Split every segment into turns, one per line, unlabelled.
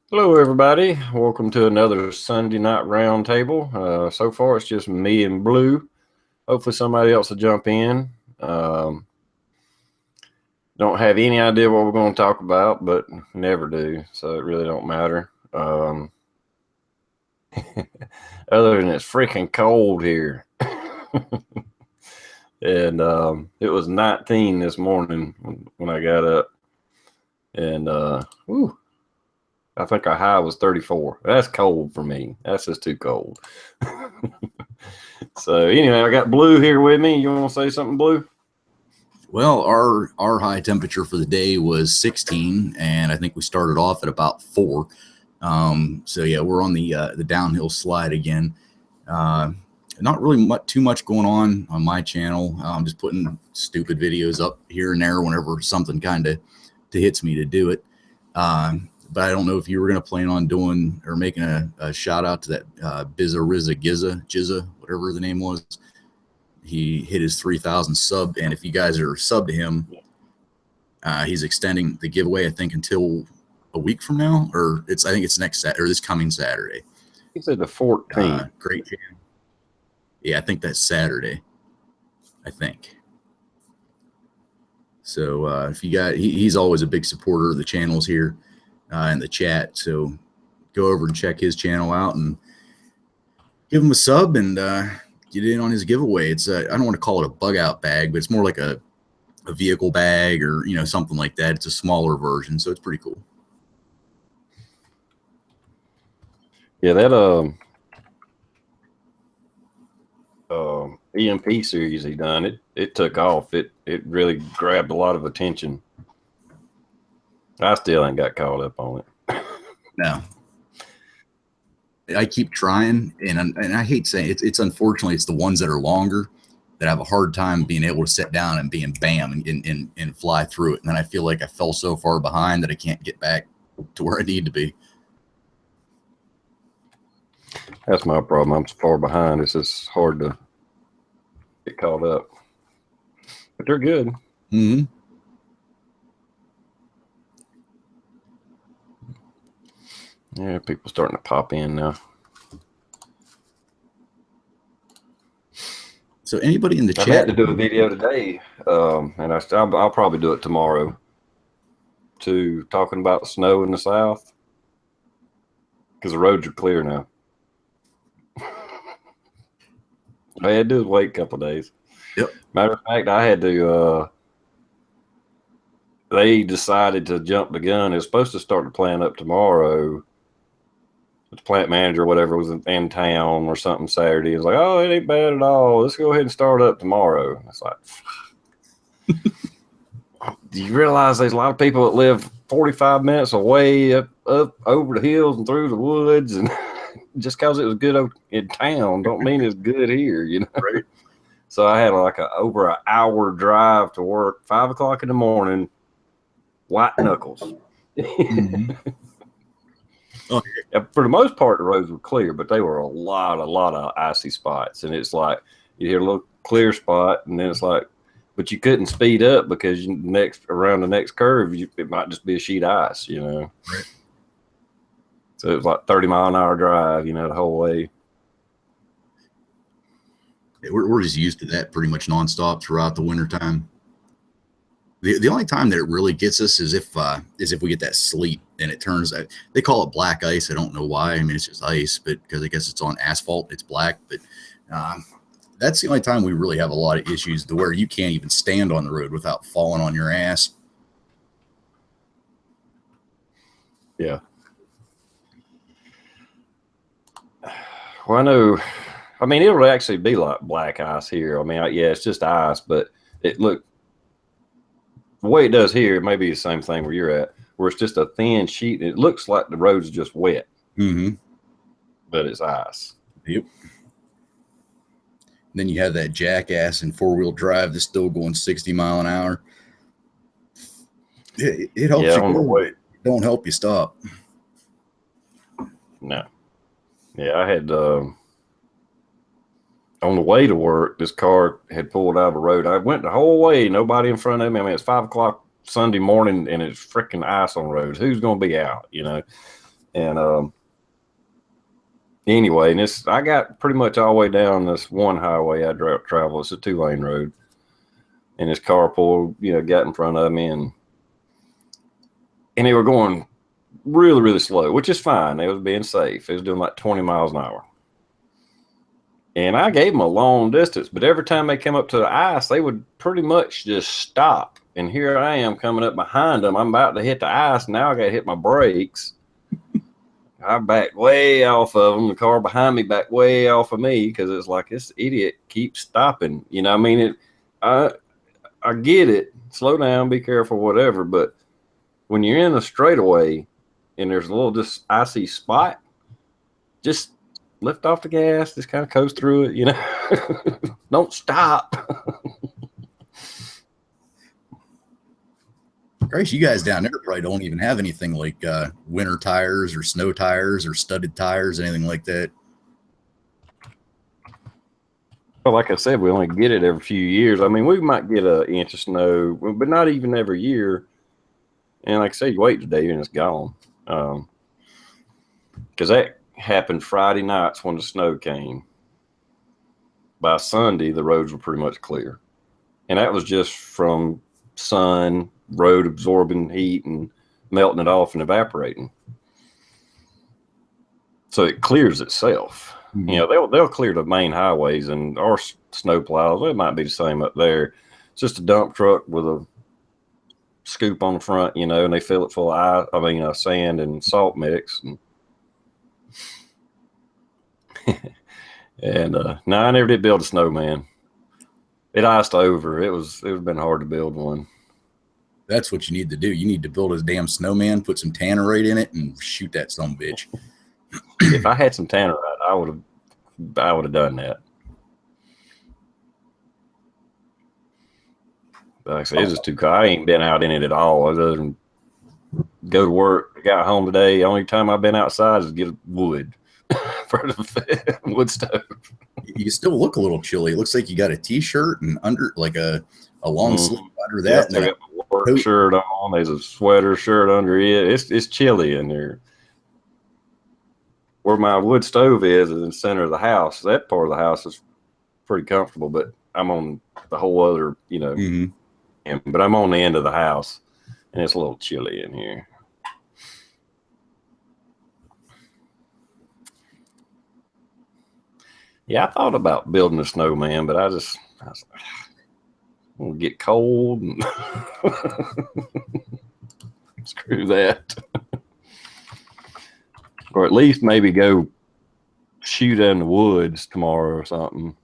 Hello, everybody. Welcome to another Sunday night roundtable. So far, it's just me and Blue. Hopefully, somebody else will jump in. Don't have any idea what we're going to talk about, but never do, so it really don't matter. Other than it's freaking cold here, and it was 19 this morning when I got up, and whew, I think our high was 34. That's cold for me. That's just too cold. So anyway, I got Blue here with me. You want to say something, Blue?
Well, our high temperature for the day was 16, and I think we started off at about 4. So yeah, we're on the downhill slide again. Not really too much going on my channel. I'm just putting stupid videos up here and there whenever something kind of hits me to do it. But I don't know if you were going to plan on doing or making a shout out to that Bizza Rizza Gizza, whatever the name was. He hit his 3,000 sub, and if you guys are sub to him, he's extending the giveaway, I think, until a week from now, or I think it's next Saturday, or this coming Saturday.
He said the 14th.
Great. Yeah, I think that's Saturday. I think. So if you got, he's always a big supporter of the channels here in the chat. So go over and check his channel out and give him a sub and get in on his giveaway. It's I don't want to call it a bug out bag, but it's more like a vehicle bag or something like that. It's a smaller version, so it's pretty cool.
Yeah, that EMP series he done, it took off. It really grabbed a lot of attention. I still ain't got caught up on it.
No. I keep trying, and I hate saying it's unfortunately it's the ones that are longer that have a hard time being able to sit down and being bam and fly through it. And then I feel like I fell so far behind that I can't get back to where I need to be.
That's my problem. I'm so far behind. It's just hard to get caught up. But they're good.
Mm-hmm.
Yeah, people starting to pop in now.
So anybody in the chat?
I had to do a video today, and I'll probably do it tomorrow. To talking about snow in the south because the roads are clear now. I had to wait a couple of days.
Yep.
Matter of fact, I had to. They decided to jump the gun. It was supposed to start the plant up tomorrow. The plant manager or whatever was in town or something Saturday. It was like, oh, it ain't bad at all. Let's go ahead and start up tomorrow. It's like, do you realize there's a lot of people that live 45 minutes away up over the hills and through the woods, and just because it was good in town don't mean it's good here,
Right.
So I had like over an hour drive to work, 5 o'clock in the morning, white knuckles.
Mm-hmm.
Oh, yeah. For the most part, the roads were clear, but they were a lot of icy spots. And it's like you hear a little clear spot, and then it's like, but you couldn't speed up because around the next curve, it might just be a sheet of ice,
Right.
So it was like 30-mile-an-hour drive, the whole way.
Yeah, we're just used to that pretty much nonstop throughout the wintertime. The only time that it really gets us is if we get that sleet and it turns out, they call it black ice. I don't know why. I mean, it's just ice, but because I guess it's on asphalt, it's black. But that's the only time we really have a lot of issues to where you can't even stand on the road without falling on your ass.
Yeah. Well, I know. I mean, it'll actually be like black ice here. I mean, yeah, it's just ice, but the way it does here, it may be the same thing where you're at, where it's just a thin sheet. And it looks like the road's just wet, but it's ice.
Yep. And then you have that jackass in 4-wheel drive that's still going 60 mile an hour. It helps you go. It don't help you stop.
No. Yeah, I had on the way to work, this car had pulled out of the road. I went the whole way, nobody in front of me. I mean, it's 5 o'clock Sunday morning, and it's freaking ice on roads. Who's going to be out, And anyway, and I got pretty much all the way down this one highway I travel. It's a 2-lane road, and this car pulled, got in front of me, and they were going really, really slow, which is fine. They was being safe. It was doing like 20 miles an hour. And I gave them a long distance, but every time they came up to the ice, they would pretty much just stop. And here I am coming up behind them. I'm about to hit the ice. Now I got to hit my brakes. I backed way off of them. The car behind me backed way off of me because it's like, this idiot keeps stopping. I mean, I get it. Slow down, be careful, whatever. But when you're in a straightaway and there's a little just icy spot, just lift off the gas, just kind of coast through it, Don't stop.
Grace, you guys down there probably don't even have anything like winter tires or snow tires or studded tires, anything like that.
Well, like I said, we only get it every few years. I mean, we might get an inch of snow, but not even every year. And like I said, you wait today and it's gone. Because that happened Friday nights when the snow came. By Sunday, the roads were pretty much clear. And that was just from sun, road absorbing heat and melting it off and evaporating. So it clears itself. Mm-hmm. They'll clear the main highways, and our snow plows, it might be the same up there. It's just a dump truck with a scoop on the front, and they fill it full of sand and salt mix. And no, I never did build a snowman. It iced over. It was been hard to build one.
That's what you need to do. You need to build a damn snowman, put some tannerite in it, and shoot that son of a bitch.
If I had some tannerite, I would have done that. But like I said, it's just too cold. I ain't been out in it at all. Other than go to work. I got home today. The only time I've been outside is to get wood for the wood stove.
You still look a little chilly. It looks like you got a t-shirt and under like a long sleeve under that.
Yep, I got my work shirt on. There's a sweater shirt under it. It's chilly in there. Where my wood stove is in the center of the house. That part of the house is pretty comfortable, but I'm on the whole other, but I'm on the end of the house, and it's a little chilly in here. Yeah, I thought about building a snowman, but I was like, I'm gonna get cold and screw that. Or at least maybe go shoot in the woods tomorrow or something.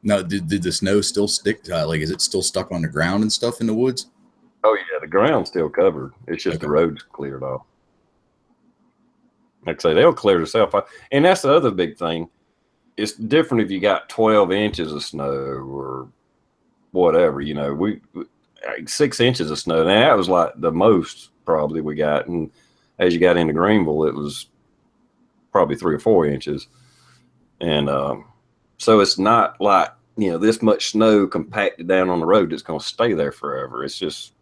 No, did the snow still stick? Is it still stuck on the ground and stuff in the woods?
Oh yeah, the ground's still covered. It's just the road's cleared off. Like I say, they'll clear themselves off. And that's the other big thing. It's different if you got 12 inches of snow or whatever. 6 inches of snow. Now that was like the most probably we got, and as you got into Greenville, it was probably 3 or 4 inches. And so it's not like, this much snow compacted down on the road that's going to stay there forever. It's just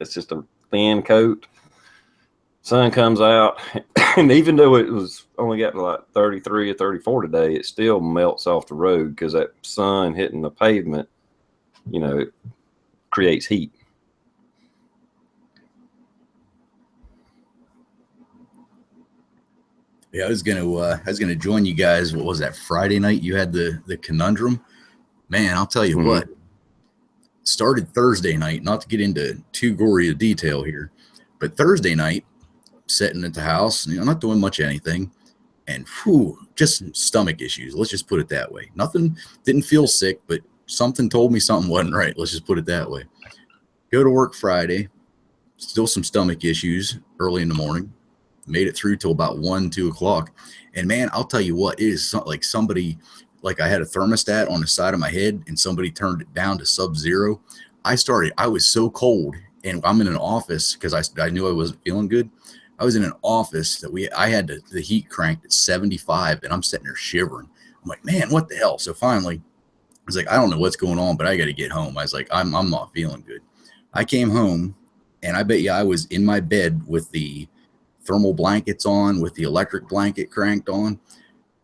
a thin coat. Sun comes out, and even though it was only got to like 33 or 34 today, it still melts off the road because that sun hitting the pavement, it creates heat.
Yeah, I was gonna join you guys. What was that, Friday night? You had the conundrum. Man, I'll tell you what. Started Thursday night. Not to get into too gory a detail here, but Thursday night, sitting at the house, not doing much of anything, and just some stomach issues. Let's just put it that way. Nothing. Didn't feel sick, but something told me something wasn't right. Let's just put it that way. Go to work Friday. Still some stomach issues early in the morning. Made it through till about 1, 2 o'clock. And man, I'll tell you what, it is like somebody, like I had a thermostat on the side of my head and somebody turned it down to sub-zero. I was so cold, and I'm in an office because I knew I wasn't feeling good. I was in an office that I had the heat cranked at 75, and I'm sitting there shivering. I'm like, man, what the hell? So finally, I was like, I don't know what's going on, but I got to get home. I was like, I'm not feeling good. I came home, and I bet you I was in my bed with the thermal blankets on with the electric blanket cranked on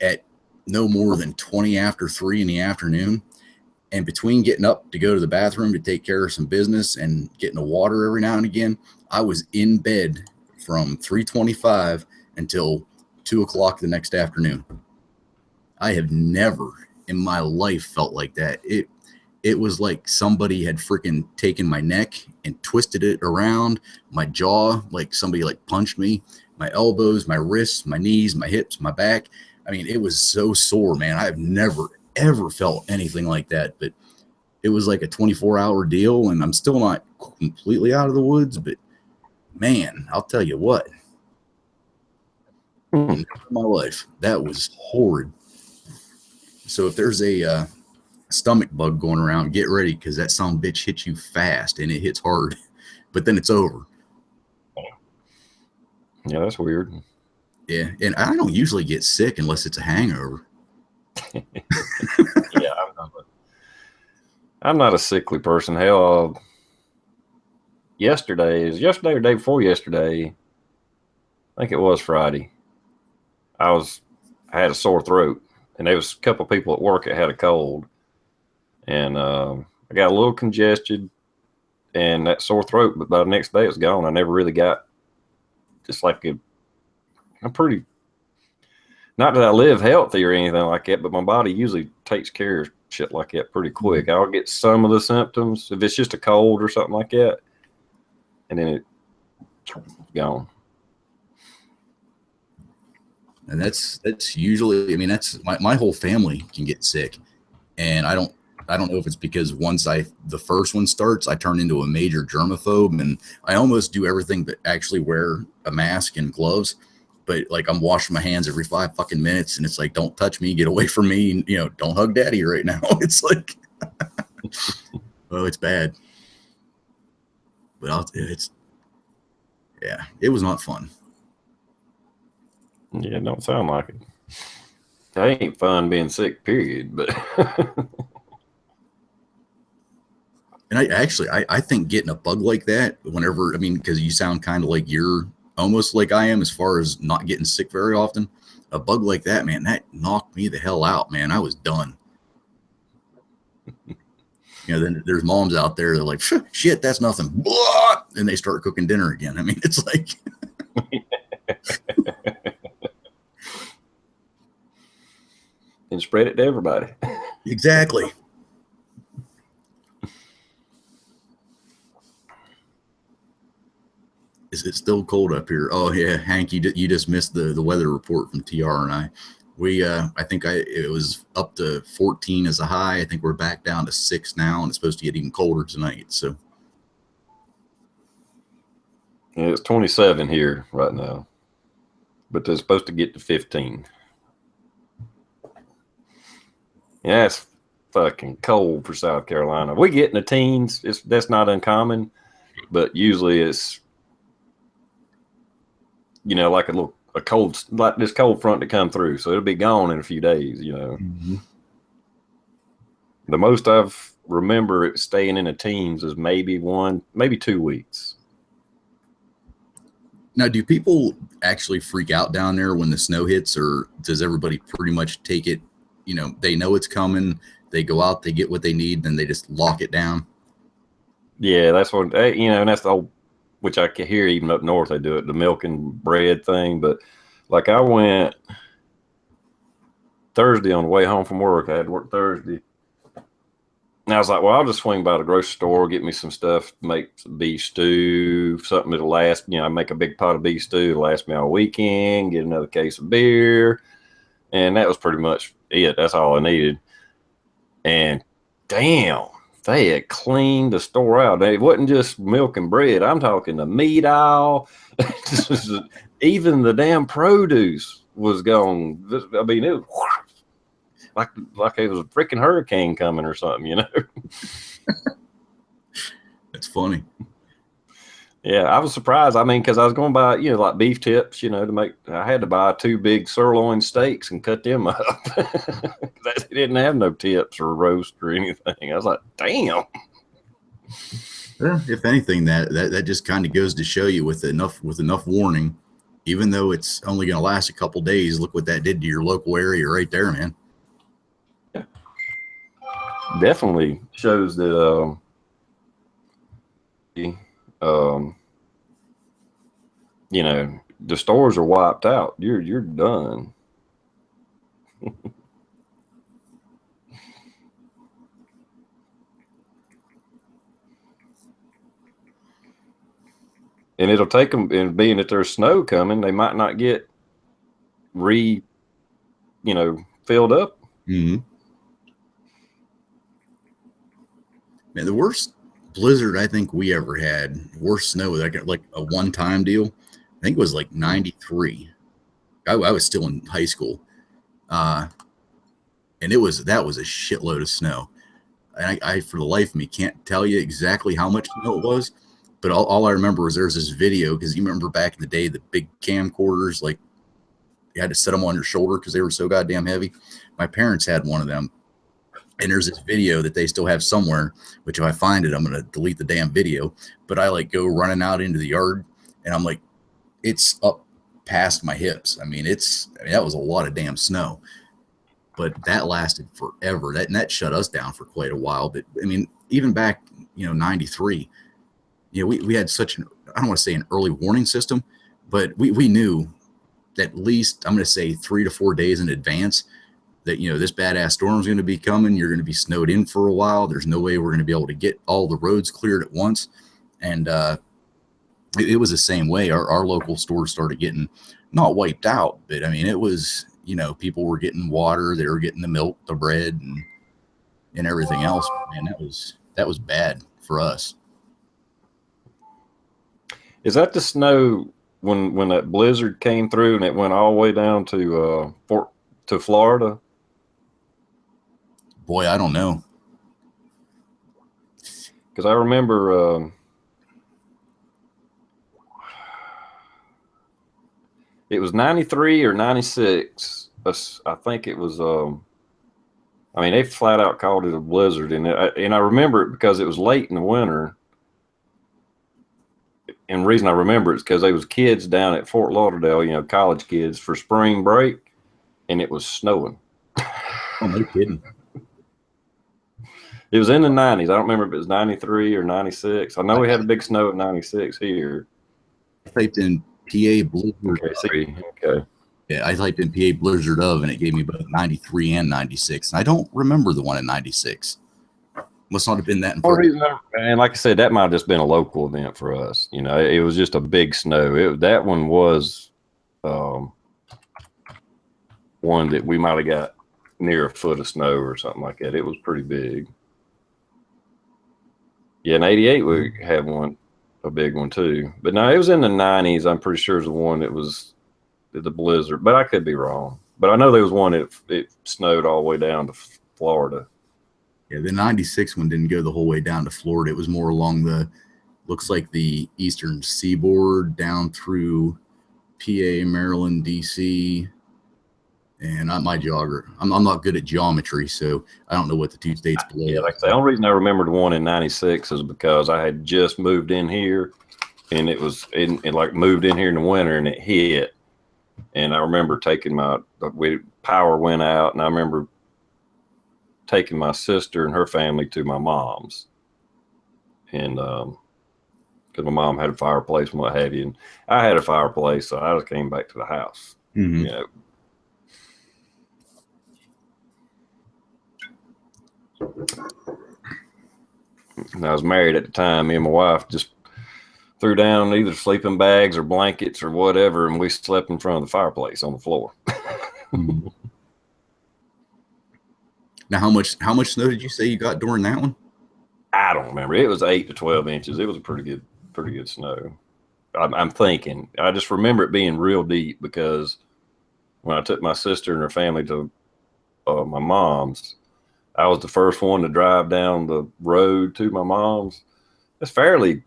at no more than 20 after 3 in the afternoon. And between getting up to go to the bathroom to take care of some business and getting the water every now and again, I was in bed from 3:25 until 2 o'clock the next afternoon. I have never in my life felt like that. It was like somebody had freaking taken my neck and twisted it around my jaw, like somebody like punched me, my elbows, my wrists, my knees, my hips, my back. I mean, it was so sore, man. I've never, ever felt anything like that. But it was like a 24-hour deal, and I'm still not completely out of the woods. But, man, I'll tell you what. Never in my life. That was horrid. So if there's a stomach bug going around, get ready, because that son of a bitch hits you fast, and it hits hard. But then it's over.
Yeah, that's weird.
Yeah, and I don't usually get sick unless it's a hangover.
Yeah, I'm not a sickly person. Hell, yesterday or day before yesterday, I think it was Friday. I had a sore throat, and there was a couple of people at work that had a cold, and I got a little congested and that sore throat, but by the next day it's gone. I never really got just like I'm pretty, not that I live healthy or anything like that, but my body usually takes care of shit like that pretty quick. I'll get some of the symptoms if it's just a cold or something like that, and then it's gone.
And that's usually, I mean, that's my whole family can get sick, and I don't know if it's because once the first one starts, I turn into a major germaphobe, and I almost do everything but actually wear a mask and gloves. But like, I'm washing my hands every 5 fucking minutes, and it's like, don't touch me, get away from me, and, don't hug daddy right now. It's like, oh, it's bad. But it was not fun.
Yeah, it don't sound like it. It ain't fun being sick, period. But
and I think getting a bug like that, whenever, I mean, because you sound kind of like you're almost like I am as far as not getting sick very often. A bug like that, man, that knocked me the hell out, man. I was done. Then there's moms out there that are like, shit, that's nothing. Blah! And they start cooking dinner again. I mean, it's like.
And spread it to everybody.
Exactly. Is it still cold up here? Oh yeah, Hank, you just missed the weather report from TR and I. I think it was up to 14 as a high. I think we're back down to 6 now, and it's supposed to get even colder tonight. So
Yeah, it's 27 here right now, but they're supposed to get to 15. Yeah, it's fucking cold for South Carolina. We get in the teens. That's not uncommon, but usually it's like a cold, like this cold front to come through, so it'll be gone in a few days.
Mm-hmm.
The most I've remember it staying in the teens is maybe 2 weeks.
Now, do people actually freak out down there when the snow hits, or does everybody pretty much take it? They know it's coming. They go out, they get what they need, then they just lock it down.
Yeah, that's what and that's the old, which I can hear even up north they do it, the milk and bread thing. But like, I went Thursday on the way home from work. I had to work Thursday. And I was like, well, I'll just swing by the grocery store, get me some stuff, make some beef stew, something that'll last, make a big pot of beef stew, it'll last me all weekend, get another case of beer. And that was pretty much it. That's all I needed. And damn, they had cleaned the store out. It wasn't just milk and bread. I'm talking the meat aisle. Even the damn produce was gone. I mean, it was like it was a freaking hurricane coming or something,
That's funny.
Yeah, I was surprised. I mean, because I was going to buy, like beef tips, to make. I had to buy 2 big sirloin steaks and cut them up. They didn't have no tips or roast or anything. I was like, damn.
If anything, that just kind of goes to show you with enough warning, even though it's only going to last a couple days, look what that did to your local area right there, man.
Definitely shows that um, you know, the stores are wiped out. You're done. And it'll take them, and being that there's snow coming, they might not get filled up.
Mm-hmm. Man, the worst blizzard I think we ever had, worst snow, like a one-time deal. I think it was like 93. I was still in high school. And that was a shitload of snow. And I for the life of me can't tell you exactly how much snow it was, but all I remember is there's this video, because you remember back in the day, the big camcorders, like you had to set them on your shoulder because they were so goddamn heavy. My parents had one of them, and there's this video that they still have somewhere, which if I find it, I'm going to delete the damn video. But I like go running out into the yard, and I'm like, it's up past my hips. I mean, that was a lot of damn snow, but that lasted forever. That shut us down for quite a while. But I mean, even back, 93, we had such I don't want to say an early warning system, but we knew that at least, I'm going to say 3 to 4 days in advance that, this badass storm is going to be coming. You're going to be snowed in for a while. There's no way we're going to be able to get all the roads cleared at once. And it was the same way. Our local stores started getting not wiped out, but I mean, it was, people were getting water. They were getting the milk, the bread, and everything else. Man, that was bad for us.
Is that the snow when that blizzard came through and it went all the way down to Florida?
Boy, I don't know.
Because I remember it was 93 or 96. I think it was. I mean, they flat out called it a blizzard, and I remember it because it was late in the winter. And the reason I remember it is because there was kids down at Fort Lauderdale, college kids for spring break, and it was snowing.
Oh, no kidding.
It was in the 90s. I don't remember if it was 93 or 96. I know we had a big snow at 96 here.
I typed in PA blizzard.
Okay.
Yeah, I typed in PA blizzard and it gave me both 93 and 96. And I don't remember the one in 96. Must not have been that.
And like I said, that might have just been a local event for us. It was just a big snow. That one was one that we might have got near a foot of snow or something like that. It was pretty big. Yeah, in 88 we had one, a big one too. But no, it was in the 90s. I'm pretty sure it's the one that was the blizzard, but I could be wrong. But I know there was one that it snowed all the way down to Florida.
Yeah, the 96 one didn't go the whole way down to Florida. It was more along looks like the eastern seaboard down through PA, Maryland, DC. And not my geography. I'm not good at geometry, so I don't know what the two states below.
Yeah, like the only reason I remember the one in 96 is because I had just moved in here, and it like moved in here in the winter, and it hit. And I remember taking power went out, and I remember taking my sister and her family to my mom's, and because my mom had a fireplace and what have you, and I had a fireplace, so I just came back to the house.
Mm-hmm.
And I was married at the time. Me and my wife just threw down either sleeping bags or blankets or whatever, and we slept in front of the fireplace on the floor.
Mm-hmm. Now, how much snow did you say you got during that one?
I don't remember. It was 8 to 12 inches. It was a pretty good snow. I'm thinking. I just remember it being real deep because when I took my sister and her family to my mom's, I was the first one to drive down the road to my mom's. It's fairly,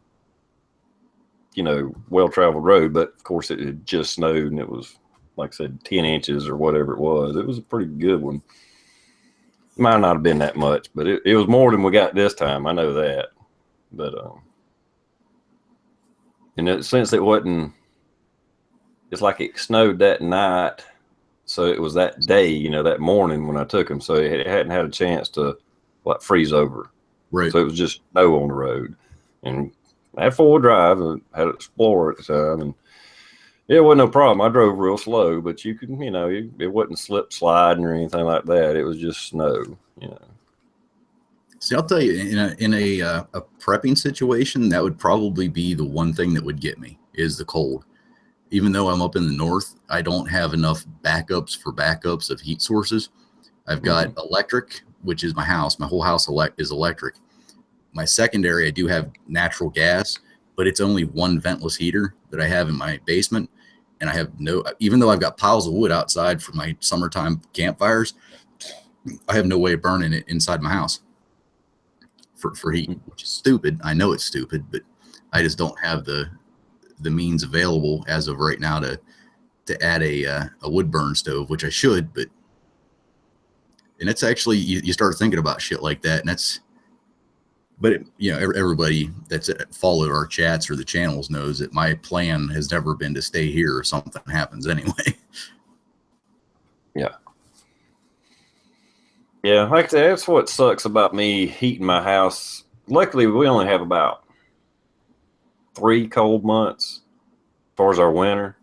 well-traveled road, but of course it had just snowed and it was, like I said, 10 inches or whatever it was. It was a pretty good one. Might not have been that much, but it was more than we got this time. I know that. But, since it wasn't it's like it snowed that night. So it was that day, you know, that morning when I took them. So it hadn't had a chance to like freeze over.
Right.
So it was just snow on the road. And I had 4-wheel drive and had an Explorer at the time. And yeah, it wasn't no problem. I drove real slow, but you could, you know, it wasn't slip sliding or anything like that. It was just snow, you know.
See, I'll tell you, in a prepping situation, that would probably be the one thing that would get me is the cold. Even though I'm up in the north, I don't have enough backups of heat sources. I've got electric, which is my house. My whole house is electric. My secondary, I do have natural gas, but it's only one ventless heater that I have in my basement. And I have even though I've got piles of wood outside for my summertime campfires, I have no way of burning it inside my house for heat, which is stupid. I know it's stupid, but I just don't have the means available as of right now to add a wood burn stove, which I should, and it's actually, you start thinking about shit like that, and you know, everybody that's followed our chats or the channels knows that my plan has never been to stay here if something happens anyway.
Yeah. Yeah, like I said, that's what sucks about me heating my house. Luckily, we only have about 3 cold months as far as our winter.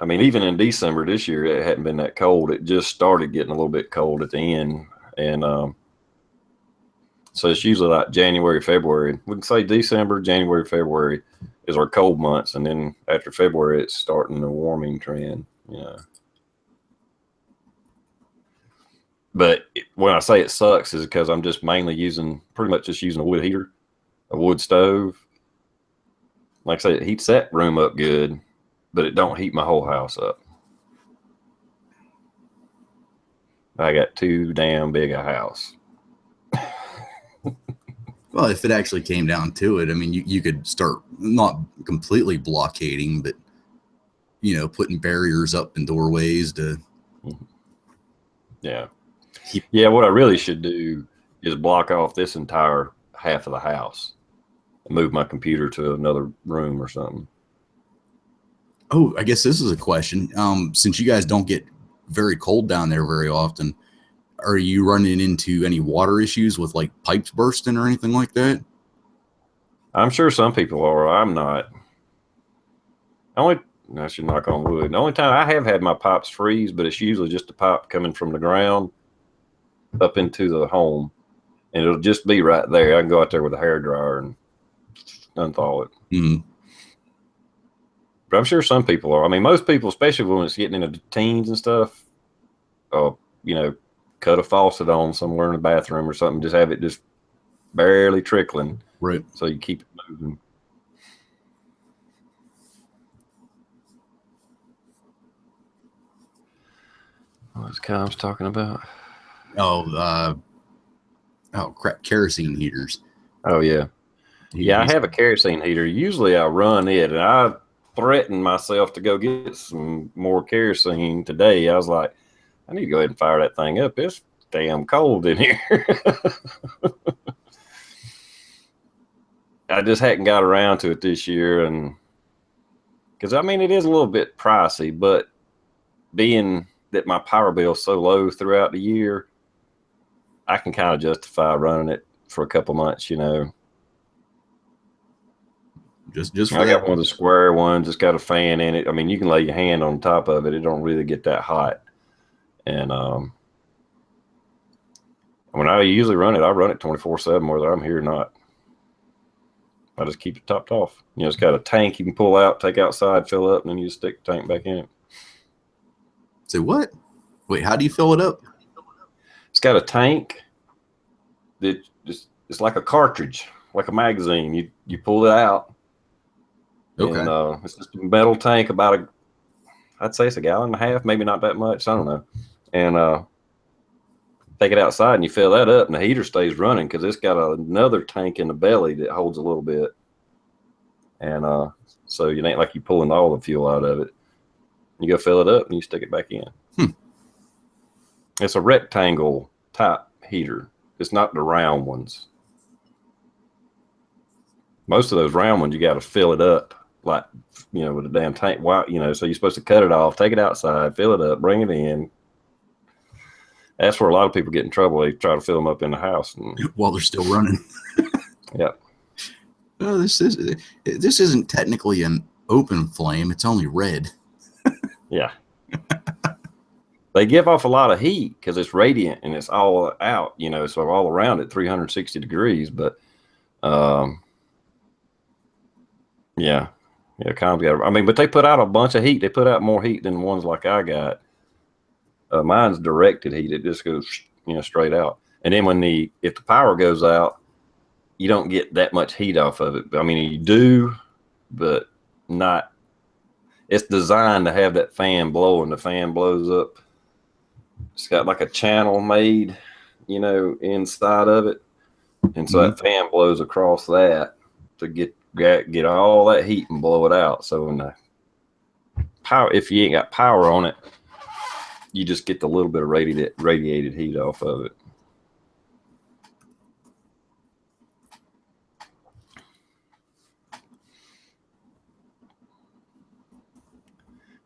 I mean, even in December this year, it hadn't been that cold. It just started getting a little bit cold at the end. And so it's usually like January, February. We can say December, January, February is our cold months. And then after February, it's starting the warming trend, you know. But when I say it sucks is because I'm just mainly pretty much just using a wood heater, a wood stove. Like I say, it heats that room up good, but it don't heat my whole house up. I got too damn big a house.
Well, if it actually came down to it, I mean, you could start not completely blockading, but, you know, putting barriers up in doorways to.
Yeah. Yeah, what I really should do is block off this entire half of the house and move my computer to another room or something.
Oh, I guess this is a question. Since you guys don't get very cold down there very often, are you running into any water issues with like pipes bursting or anything like that?
I'm sure some people are. I'm not. I should knock on wood. The only time I have had my pipes freeze, but it's usually just a pipe coming from the ground up into the home, and it'll just be right there. I can go out there with a hairdryer and unthaw it.
Mm-hmm.
But I'm sure some people are. I mean, most people, especially when it's getting into the teens and stuff, you know, cut a faucet on somewhere in the bathroom or something. Just have it just barely trickling,
right?
So you keep it moving. What was I was talking about?
Oh, crap! Kerosene heaters.
Oh yeah, yeah. I have a kerosene heater. Usually I run it, and I threatened myself to go get some more kerosene today. I was like, I need to go ahead and fire that thing up. It's damn cold in here. I just hadn't got around to it this year, and because I mean it is a little bit pricey, but being that my power bill is so low throughout the year, I can kind of justify running it for a couple months, you know.
Just
I got one of the square ones. It's got a fan in it. I mean, you can lay your hand on top of it. It don't really get that hot. And when I usually run it, I run it 24/7, whether I'm here or not. I just keep it topped off. You know, it's got a tank you can pull out, take outside, fill up, and then you just stick the tank back in it.
Say what? Wait, how do you fill it up?
It's got a tank that it's like a cartridge, like a magazine. You pull it out.
Okay.
And it's just a metal tank about I'd say it's 1.5 gallons, maybe not that much. I don't know. And take it outside and you fill that up and the heater stays running because it's got another tank in the belly that holds a little bit. And so it ain't like you pulling all the fuel out of it. You go fill it up and you stick it back in. It's a rectangle type heater. It's not the round ones. Most of those round ones, you got to fill it up like, with a damn tank. Why, so you're supposed to cut it off, take it outside, fill it up, bring it in. That's where a lot of people get in trouble. They try to fill them up in the house
while they're still running.
Yeah.
Well, this isn't technically an open flame. It's only red.
Yeah. They give off a lot of heat because it's radiant and it's all out, so all around it 360 degrees. But yeah, but they put out a bunch of heat. They put out more heat than the ones like I got. Mine's directed heat. It just goes, straight out. And then if the power goes out, you don't get that much heat off of it. I mean, you do, but not. It's designed to have that fan blow, and the fan blows up. It's got like a channel made, inside of it. And so that fan blows across that to get all that heat and blow it out. So when the power, if you ain't got power on it, you just get the little bit of radiated heat off of it.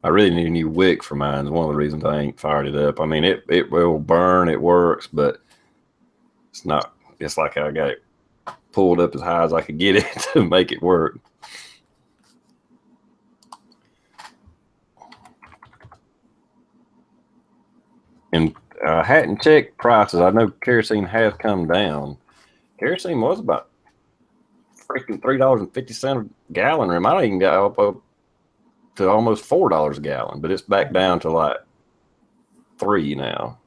I really need a new wick for mine. It's one of the reasons I ain't fired it up. I mean, it will burn, it works, but it's not. It's like I got it pulled up as high as I could get it to make it work. And I hadn't checked prices. I know kerosene has come down. Kerosene was about freaking $3.50 a gallon. It might have even got up to almost $4 a gallon, but it's back down to like $3 now.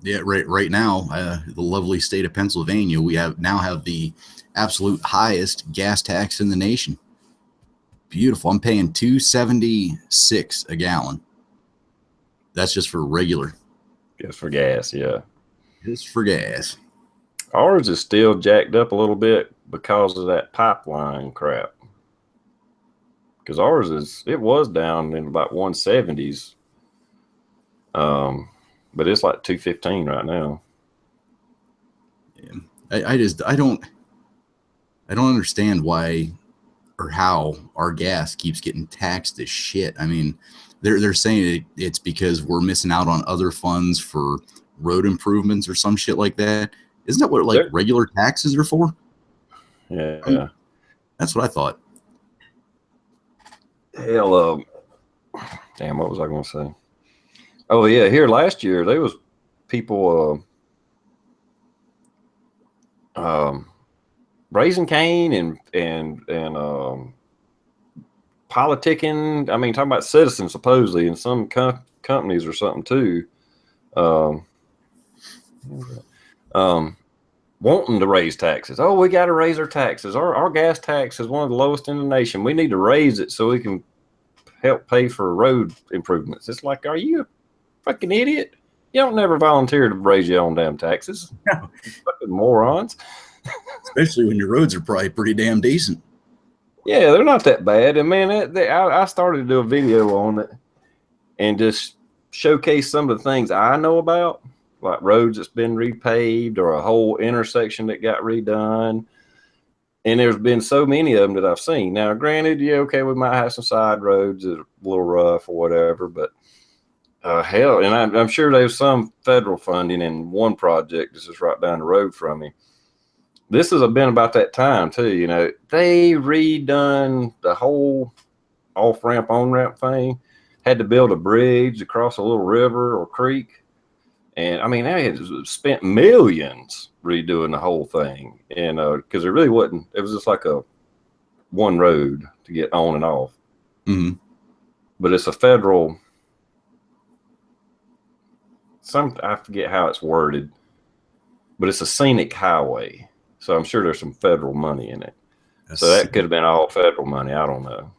Yeah, right now, the lovely state of Pennsylvania, we now have the absolute highest gas tax in the nation. Beautiful. I'm paying $2.76 a gallon. That's just for regular.
Just for gas, yeah.
Just for gas.
Ours is still jacked up a little bit because of that pipeline crap. Because ours was down in about 170s. But it's like 215 right now.
Yeah. I don't understand why or how our gas keeps getting taxed as shit. I mean, they're saying it's because we're missing out on other funds for road improvements or some shit like that. Isn't that what regular taxes are for?
Yeah.
That's what I thought.
Hell, damn, what was I going to say? Oh yeah, here last year there was people raising cane and politicking. I mean, talking about citizens supposedly in some companies or something too. Wanting to raise taxes. Oh, we got to raise our taxes. Our gas tax is one of the lowest in the nation. We need to raise it so we can help pay for road improvements. It's like, are you a fucking idiot? You don't never volunteer to raise your own damn taxes.
No.
Fucking morons.
Especially when your roads are probably pretty damn decent.
Yeah, they're not that bad. And man, I started to do a video on it and just showcase some of the things I know about, like roads that's been repaved or a whole intersection that got redone. And there's been so many of them that I've seen. Now, granted, yeah, okay, we might have some side roads that are a little rough or whatever, but hell, and I'm sure there's some federal funding in one project that's just right down the road from me. This has been about that time too. They redone the whole off-ramp, on-ramp thing. Had to build a bridge across a little river or creek. And I mean, they had spent millions redoing the whole thing. And because it really wasn't, it was just like a one road to get on and off.
Mm-hmm.
But it's a federal, I forget how it's worded, but it's a scenic highway. So I'm sure there's some federal money in it. So that could have been all federal money. I don't know.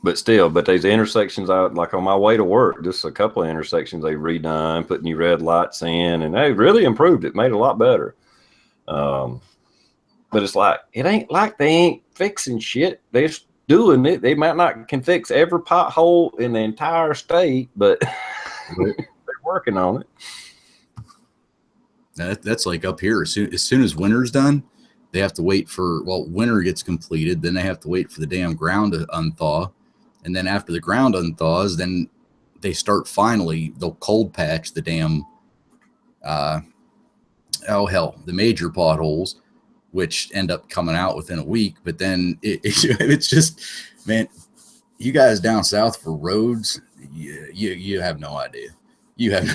But still, these intersections, like on my way to work, just a couple of intersections they redone, put new red lights in, and they really improved it, made it a lot better. But it's like, it ain't like they ain't fixing shit. They're just doing it. They might not can fix every pothole in the entire state, but they're working on it.
That's like up here. As soon as winter's done, They have to wait for, well, winter gets completed. Then they have to wait for the damn ground to unthaw. And then after the ground unthaws, then they start they'll cold patch the damn, the major potholes, which end up coming out within a week. But then it's just, man, you guys down south for roads, you have no idea. You have no.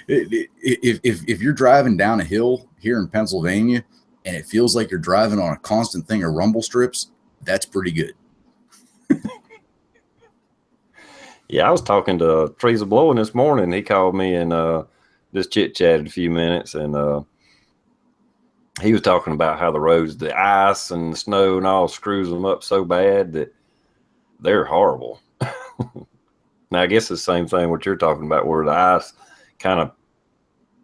If you're driving down a hill here in Pennsylvania and it feels like you're driving on a constant thing of rumble strips, that's pretty good.
Yeah, I was talking to Teresa Blowing this morning. He called me and just chit chatted a few minutes, and he was talking about how the roads, the ice and the snow and all screws them up so bad that they're horrible. Now, I guess it's the same thing what you're talking about, where the ice kind of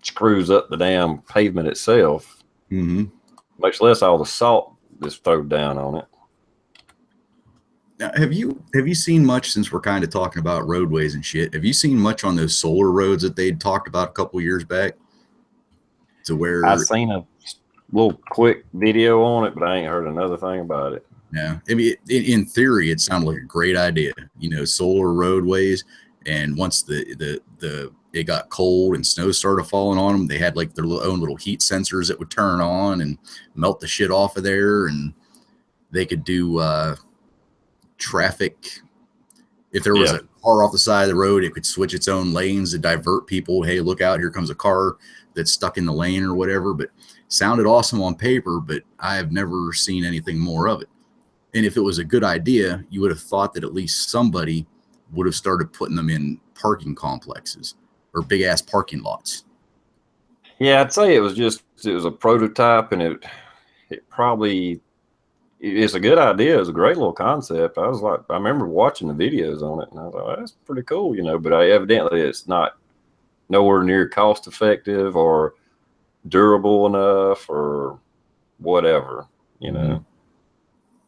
screws up the damn pavement itself, much less all the salt that's thrown down on it.
Now, have you seen much, since we're kind of talking about roadways and shit? Have you seen much on those solar roads that they'd talked about a couple years back? To where
I've seen a little quick video on it, but I ain't heard another thing about it.
Yeah, I mean, in theory, it sounded like a great idea. Solar roadways, and once it got cold and snow started falling on them, they had like their own little heat sensors that would turn on and melt the shit off of there, and they could do traffic. If there was a car off the side of the road, it could switch its own lanes to divert people. Hey, look out, here comes a car that's stuck in the lane or whatever. But sounded awesome on paper, but I have never seen anything more of it. And if it was a good idea, you would have thought that at least somebody would have started putting them in parking complexes or big ass parking lots.
Yeah, I'd say it was a prototype, and it probably, it's a good idea. It's a great little concept. I remember watching the videos on it, and I was like, that's pretty cool, but evidently it's not nowhere near cost effective or durable enough or whatever,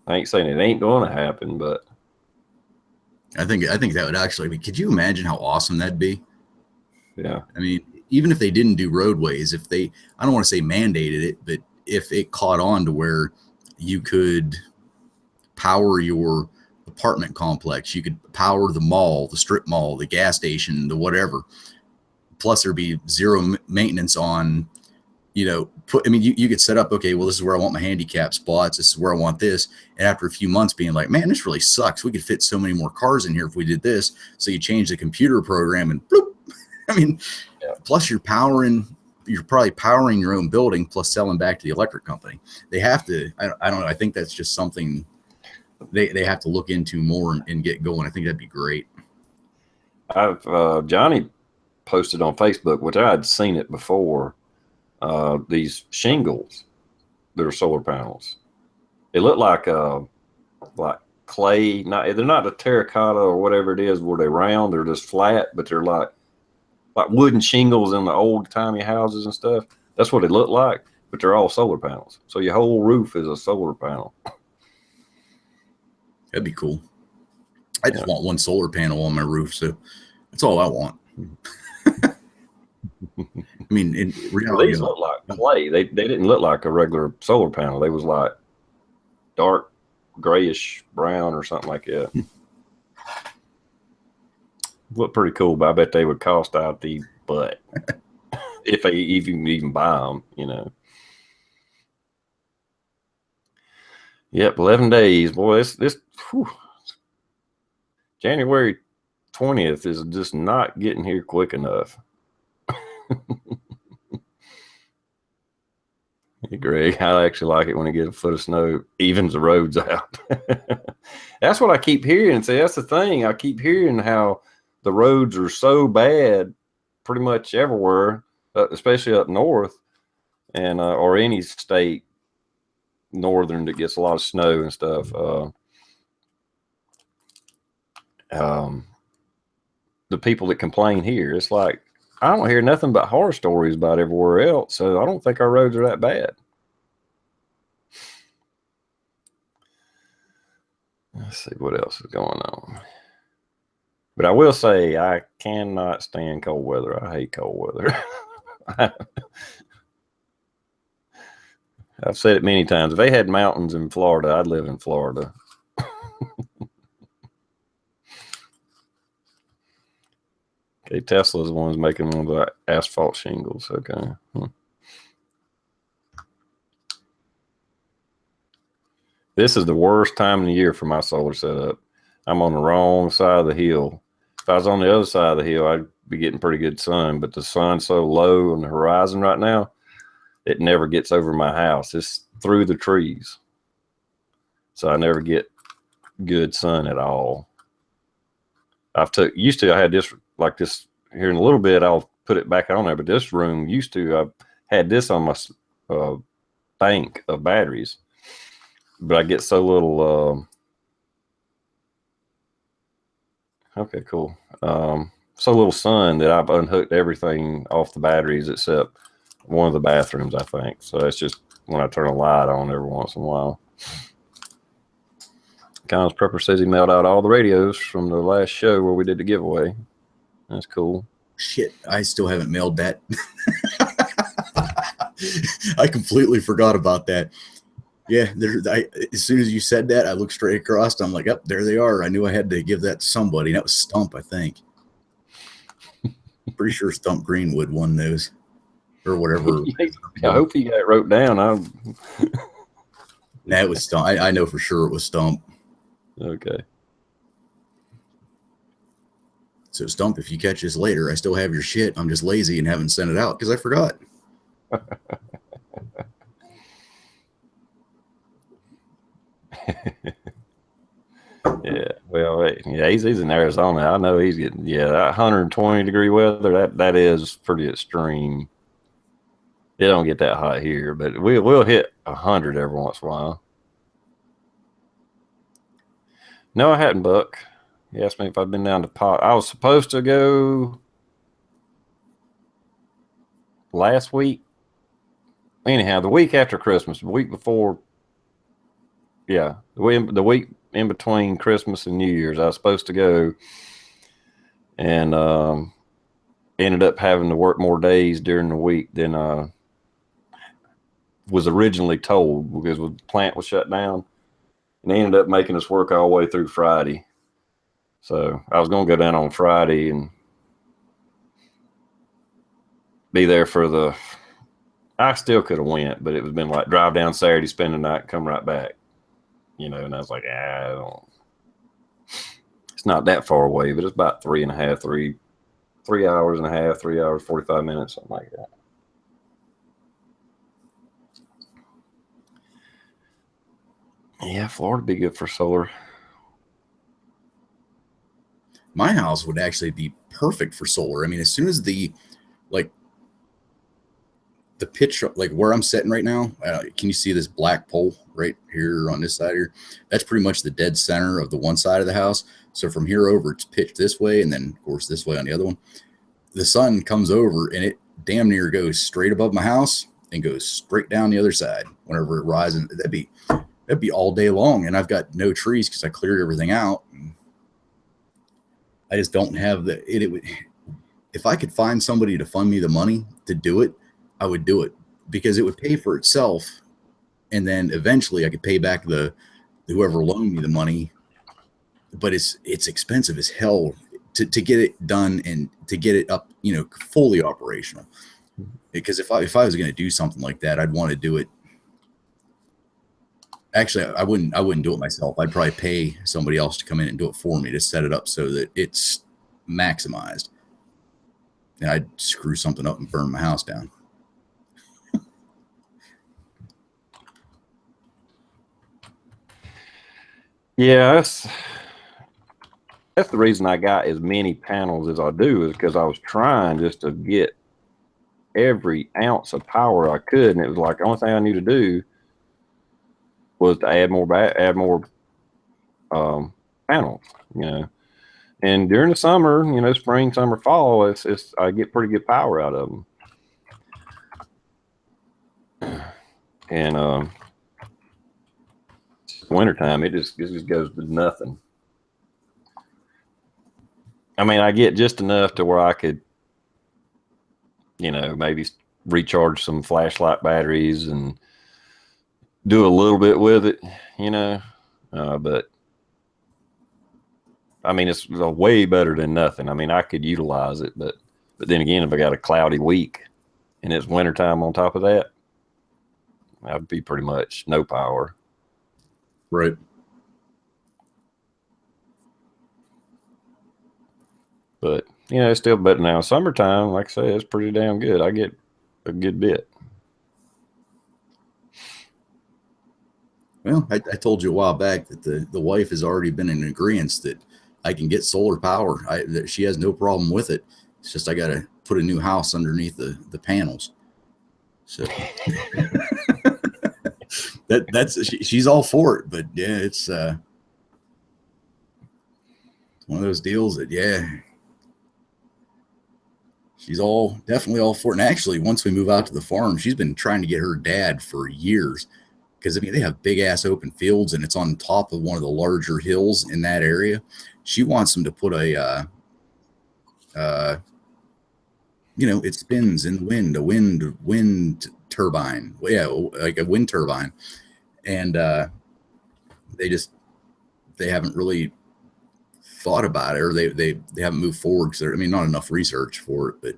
I ain't saying it ain't going to happen, but
I think that would actually be, could you imagine how awesome that'd be?
Yeah.
I mean, even if they didn't do roadways, if they, I don't want to say mandated it, but if it caught on to where you could power your apartment complex, you could power the mall, the strip mall, the gas station, the whatever, plus there'd be zero maintenance on, you could set up, okay, well, this is where I want my handicap spots. This is where I want this. And after a few months being like, man, this really sucks. We could fit so many more cars in here if we did this. So you change the computer program and bloop. I mean, plus you're probably powering your own building plus selling back to the electric company. They have to, I don't know. I think that's just something they have to look into more and get going. I think that'd be great.
Johnny posted on Facebook, which I had seen it before, these shingles that are solar panels. They look like clay. They're not a terracotta or whatever it is where they're round. They're just flat, but they're like wooden shingles in the old timey houses and stuff. That's what they look like, but they're all solar panels. So your whole roof is a solar panel.
That'd be cool. I just want one solar panel on my roof, so that's all I want. I mean, in reality,
these look like clay. They didn't look like a regular solar panel. They was like dark grayish brown or something like that. Look pretty cool, but I bet they would cost out the butt if they even buy them. Yep, 11 days, boy. This January 20th is just not getting here quick enough. Hey, Greg, I actually like it when it gets a foot of snow, evens the roads out. That's what I keep hearing. See, that's the thing. I keep hearing how the roads are so bad pretty much everywhere, especially up north and or any state northern that gets a lot of snow and stuff. The people that complain here, it's like, I don't hear nothing but horror stories about everywhere else, so I don't think our roads are that bad. Let's see what else is going on. But I will say I cannot stand cold weather. I hate cold weather. I've said it many times. If they had mountains in Florida, I'd live in Florida. Okay, Tesla's the ones making one of the asphalt shingles. Okay. This is the worst time of the year for my solar setup. I'm on the wrong side of the hill. If I was on the other side of the hill, I'd be getting pretty good sun, but the sun's so low on the horizon right now, it never gets over my house. It's through the trees. So I never get good sun at all. I had this like this here in a little bit. I'll put it back on there, but this room I had this on my bank of batteries, but I get so little. Okay, cool. So little sun that I've unhooked everything off the batteries except one of the bathrooms, I think. So it's just when I turn a light on every once in a while. Kyle's Prepper says he mailed out all the radios from the last show where we did the giveaway. That's cool.
Shit, I still haven't mailed that. I completely forgot about that. Yeah, as soon as you said that, I looked straight across. I'm like, "Yep, there they are." I knew I had to give that to somebody. That was Stump, I think. Pretty sure Stump Greenwood won those, or whatever.
I hope you got it wrote down.
That was Stump. I know for sure it was Stump.
Okay.
So Stump, if you catch this later, I still have your shit. I'm just lazy and haven't sent it out because I forgot.
Yeah, well, yeah, he's in Arizona. I know he's getting that 120-degree weather. That is pretty extreme. It don't get that hot here, but we'll hit 100 every once in a while. No, I hadn't, Buck. He asked me if I'd been down to Pot. I was supposed to go last week. Anyhow, the week after Christmas, the week before. Yeah, the week in between Christmas and New Year's, I was supposed to go, and ended up having to work more days during the week than was originally told because the plant was shut down, and they ended up making us work all the way through Friday. So I was going to go down on Friday and be there for I still could have went, but it was been like drive down Saturday, spend the night, come right back. And I was like, it's not that far away, but it's about 3 hours and a half, 3 hours, 45 minutes, something like that. Yeah, Florida would be good for solar.
My house would actually be perfect for solar. I mean, as soon as the pitch, like where I'm sitting right now, can you see this black pole right here on this side here? That's pretty much the dead center of the one side of the house. So from here over, it's pitched this way, and then of course this way on the other one. The sun comes over, and it damn near goes straight above my house and goes straight down the other side whenever it rises. That'd be all day long, and I've got no trees because I cleared everything out. I just don't have if I could find somebody to fund me the money to do it, I would do it because it would pay for itself. And then eventually I could pay back whoever loaned me the money. But it's expensive as hell to get it done and to get it up, fully operational. Because if I was going to do something like that, I'd want to do it. Actually, I wouldn't do it myself. I'd probably pay somebody else to come in and do it for me to set it up so that it's maximized. And I'd screw something up and burn my house down.
Yeah, that's the reason I got as many panels as I do, is because I was trying just to get every ounce of power I could, and it was like the only thing I knew to do was to add more panels, And during the summer, spring, summer, fall, it's I get pretty good power out of them. And wintertime, it just goes to nothing. I mean, I get just enough to where I could, maybe recharge some flashlight batteries and do a little bit with it, but I mean, it's way better than nothing. I mean, I could utilize it, but then again, if I got a cloudy week and it's wintertime on top of that, I'd be pretty much no power.
Right.
But it's still better now. Summertime, like I say, it's pretty damn good. I get a good bit.
Well, I told you a while back that the wife has already been in agreement that I can get solar power. That she has no problem with it. It's just I got to put a new house underneath the panels. So she's all for it. But yeah, it's one of those deals that she's definitely all for it. And actually, once we move out to the farm, she's been trying to get her dad for years. Because I mean, they have big ass open fields, and it's on top of one of the larger hills in that area. She wants them to put it spins in the wind, a wind turbine. Well, yeah, like a wind turbine, and they haven't really thought about it, or they haven't moved forward because I mean, not enough research for it, but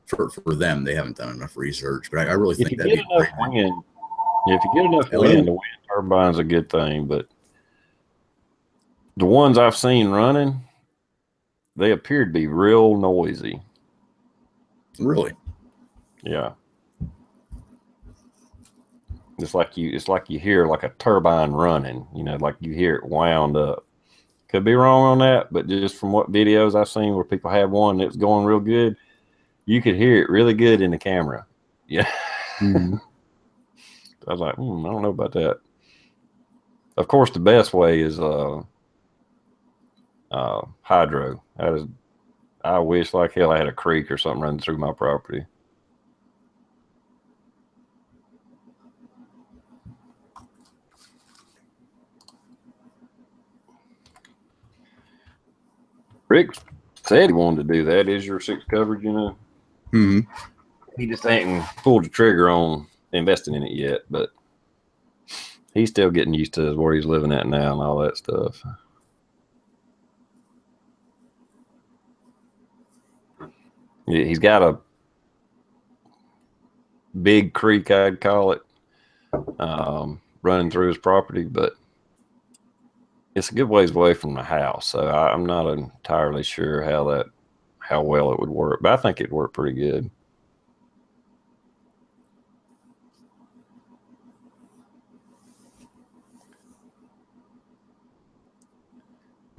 for them, they haven't done enough research. But I really
If
think
you
that'd
get
be a
enough
great.
wind, if you get enough
Hello.
wind, the wind turbine's a good thing. But the ones I've seen running, they appear to be real noisy.
Really?
Yeah. It's like you hear like a turbine running, like you hear it wound up. Could be wrong on that, but just from what videos I've seen where people have one that's going real good, you could hear it really good in the camera. Yeah.
Mm-hmm.
I was like, I don't know about that. Of course, the best way is hydro. I wish like hell I had a creek or something running through my property. Rick said he wanted to do that. Is your six covered,
Mm-hmm.
He just ain't pulled the trigger on investing in it yet, but he's still getting used to where he's living at now and all that stuff. He's got a big creek, I'd call it, running through his property, but it's a good ways away from the house. So I'm not entirely sure how well it would work, but I think it'd work pretty good.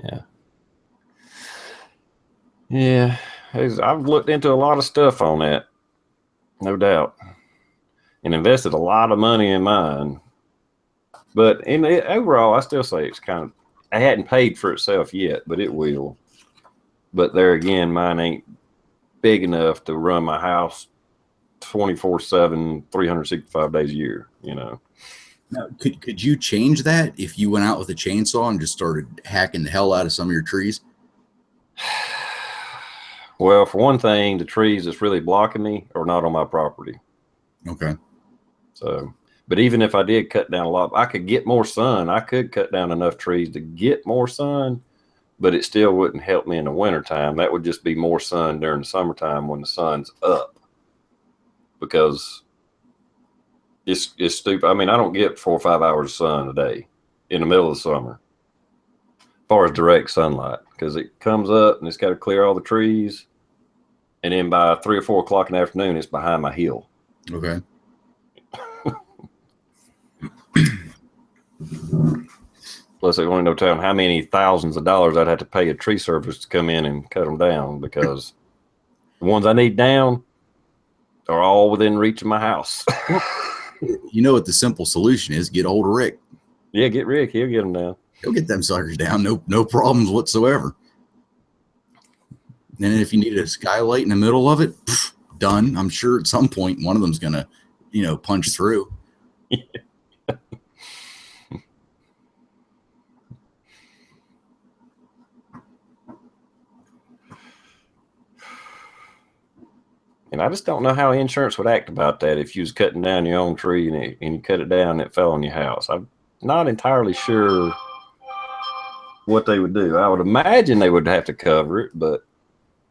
Yeah. Yeah. I've looked into a lot of stuff on that, no doubt, and invested a lot of money in mine. But overall, I still say it hadn't paid for itself yet, but it will. But there again, mine ain't big enough to run my house 24/7, 365 days a year,
Now, could you change that if you went out with a chainsaw and just started hacking the hell out of some of your trees?
Well, for one thing, the trees that's really blocking me are not on my property.
Okay.
So, but even if I did cut down a lot, I could get more sun. I could cut down enough trees to get more sun, but it still wouldn't help me in the wintertime. That would just be more sun during the summertime when the sun's up, because it's stupid. I mean, I don't get 4 or 5 hours of sun a day in the middle of the summer, as far as direct sunlight, because it comes up and it's got to clear all the trees. And then by 3 or 4 o'clock in the afternoon, it's behind my hill.
Okay.
Plus, it only no telling how many thousands of dollars I'd have to pay a tree service to come in and cut them down, because the ones I need down are all within reach of my house.
You know what the simple solution is? Get old Rick.
Yeah, get Rick. He'll get them down.
He'll get them suckers down. No problems whatsoever. And if you need a skylight in the middle of it, done. I'm sure at some point one of them's gonna, punch through.
And I just don't know how insurance would act about that if you was cutting down your own tree and you cut it down and it fell on your house. I'm not entirely sure what they would do. I would imagine they would have to cover it, but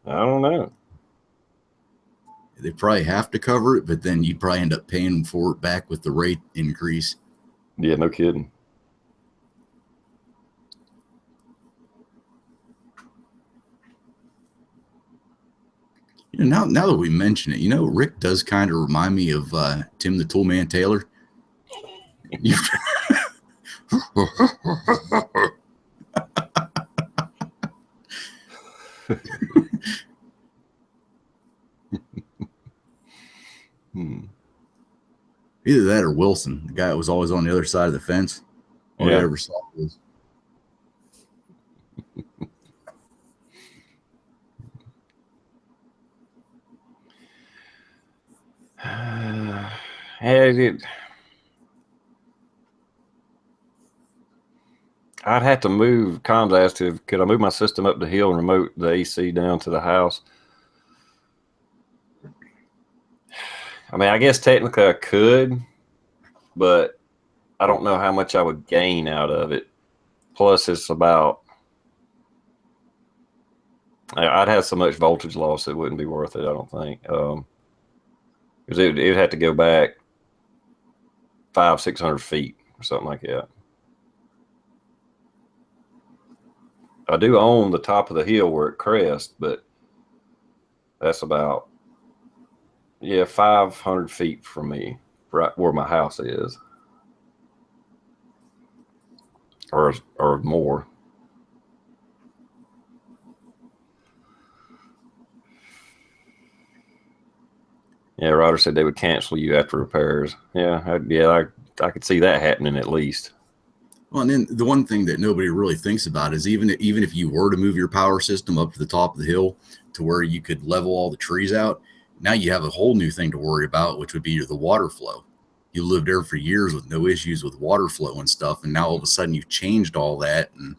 I don't know.
They probably have to cover it, but then you'd probably end up paying for it back with the rate increase.
Yeah, no kidding.
You know, now that we mention it, you know, Rick does kind of remind me of Tim the Toolman Taylor. Either that or Wilson, the guy that was always on the other side of the fence. All you ever saw was.
I'd have to move. Comms asked if could I move my system up the hill and remote the AC down to the house. I mean, I guess technically I could, but I don't know how much I would gain out of it. Plus, it's about I'd have so much voltage loss it wouldn't be worth it. I don't think because it'd have to go back 500-600 feet or something like that. I do own the top of the hill where it crests, but that's about 500 feet from me, right where my house is, or more. Yeah, Ryder said they would cancel you after repairs. Yeah, I could see that happening at least.
Well, and then the one thing that nobody really thinks about is even if you were to move your power system up to the top of the hill to where you could level all the trees out, now you have a whole new thing to worry about, which would be the water flow. You lived there for years with no issues with water flow and stuff, and now all of a sudden you've changed all that, and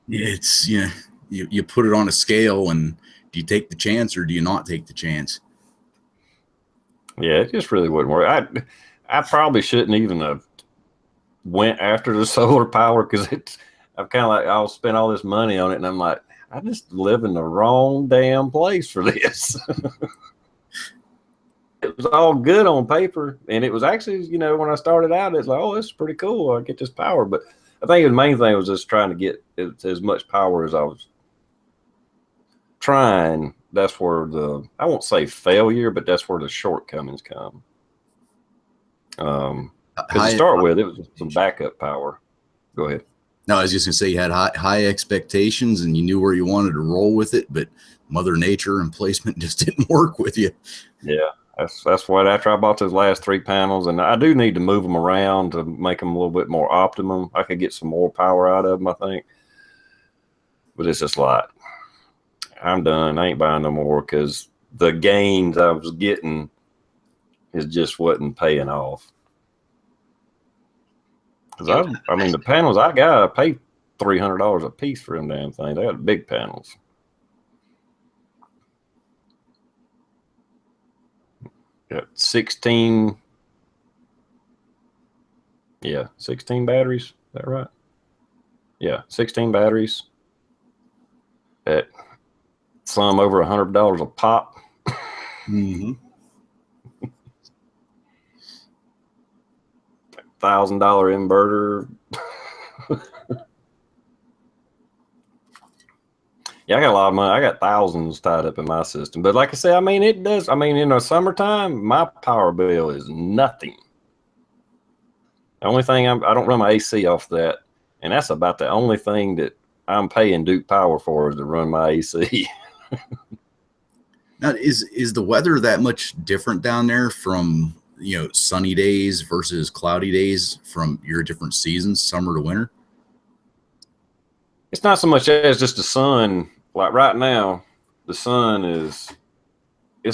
it's you put it on a scale, and do you take the chance or do you not take the chance?
Yeah, it just really wouldn't work. I probably shouldn't even have went after the solar power because I'm kind of like I'll spend all this money on it, and I'm like I just live in the wrong damn place for this. It was all good on paper, and it was actually, when I started out, it's like, oh, this is pretty cool. I get this power, but I think the main thing was just trying to get as much power as I was trying. That's where I won't say failure, but that's where the shortcomings come. Because to start with, it was some backup power. Go ahead.
No, I was just going to say you had high expectations and you knew where you wanted to roll with it, but Mother Nature and placement just didn't work with you.
Yeah, that's what after I bought those last 3 panels, and I do need to move them around to make them a little bit more optimum. I could get some more power out of them, I think. But it's just like, I'm done. I ain't buying no more because the gains I was getting just wasn't paying off. Because I mean, the panels I got, I paid $300 a piece for them damn things. They got big panels. Got 16 batteries. Is that right? Yeah, 16 batteries at some over $100 a pop.
Mm-hmm.
$1,000 inverter. Yeah, I got a lot of money. I got thousands tied up in my system. But like I said, I mean, it does. I mean, in the summertime, my power bill is nothing. The only thing I don't run my AC off that, and that's about the only thing that I'm paying Duke Power for is to run my AC.
Now, is the weather that much different down there from sunny days versus cloudy days from your different seasons, summer to winter?
It's not so much as just the sun. Like right now, the sun it's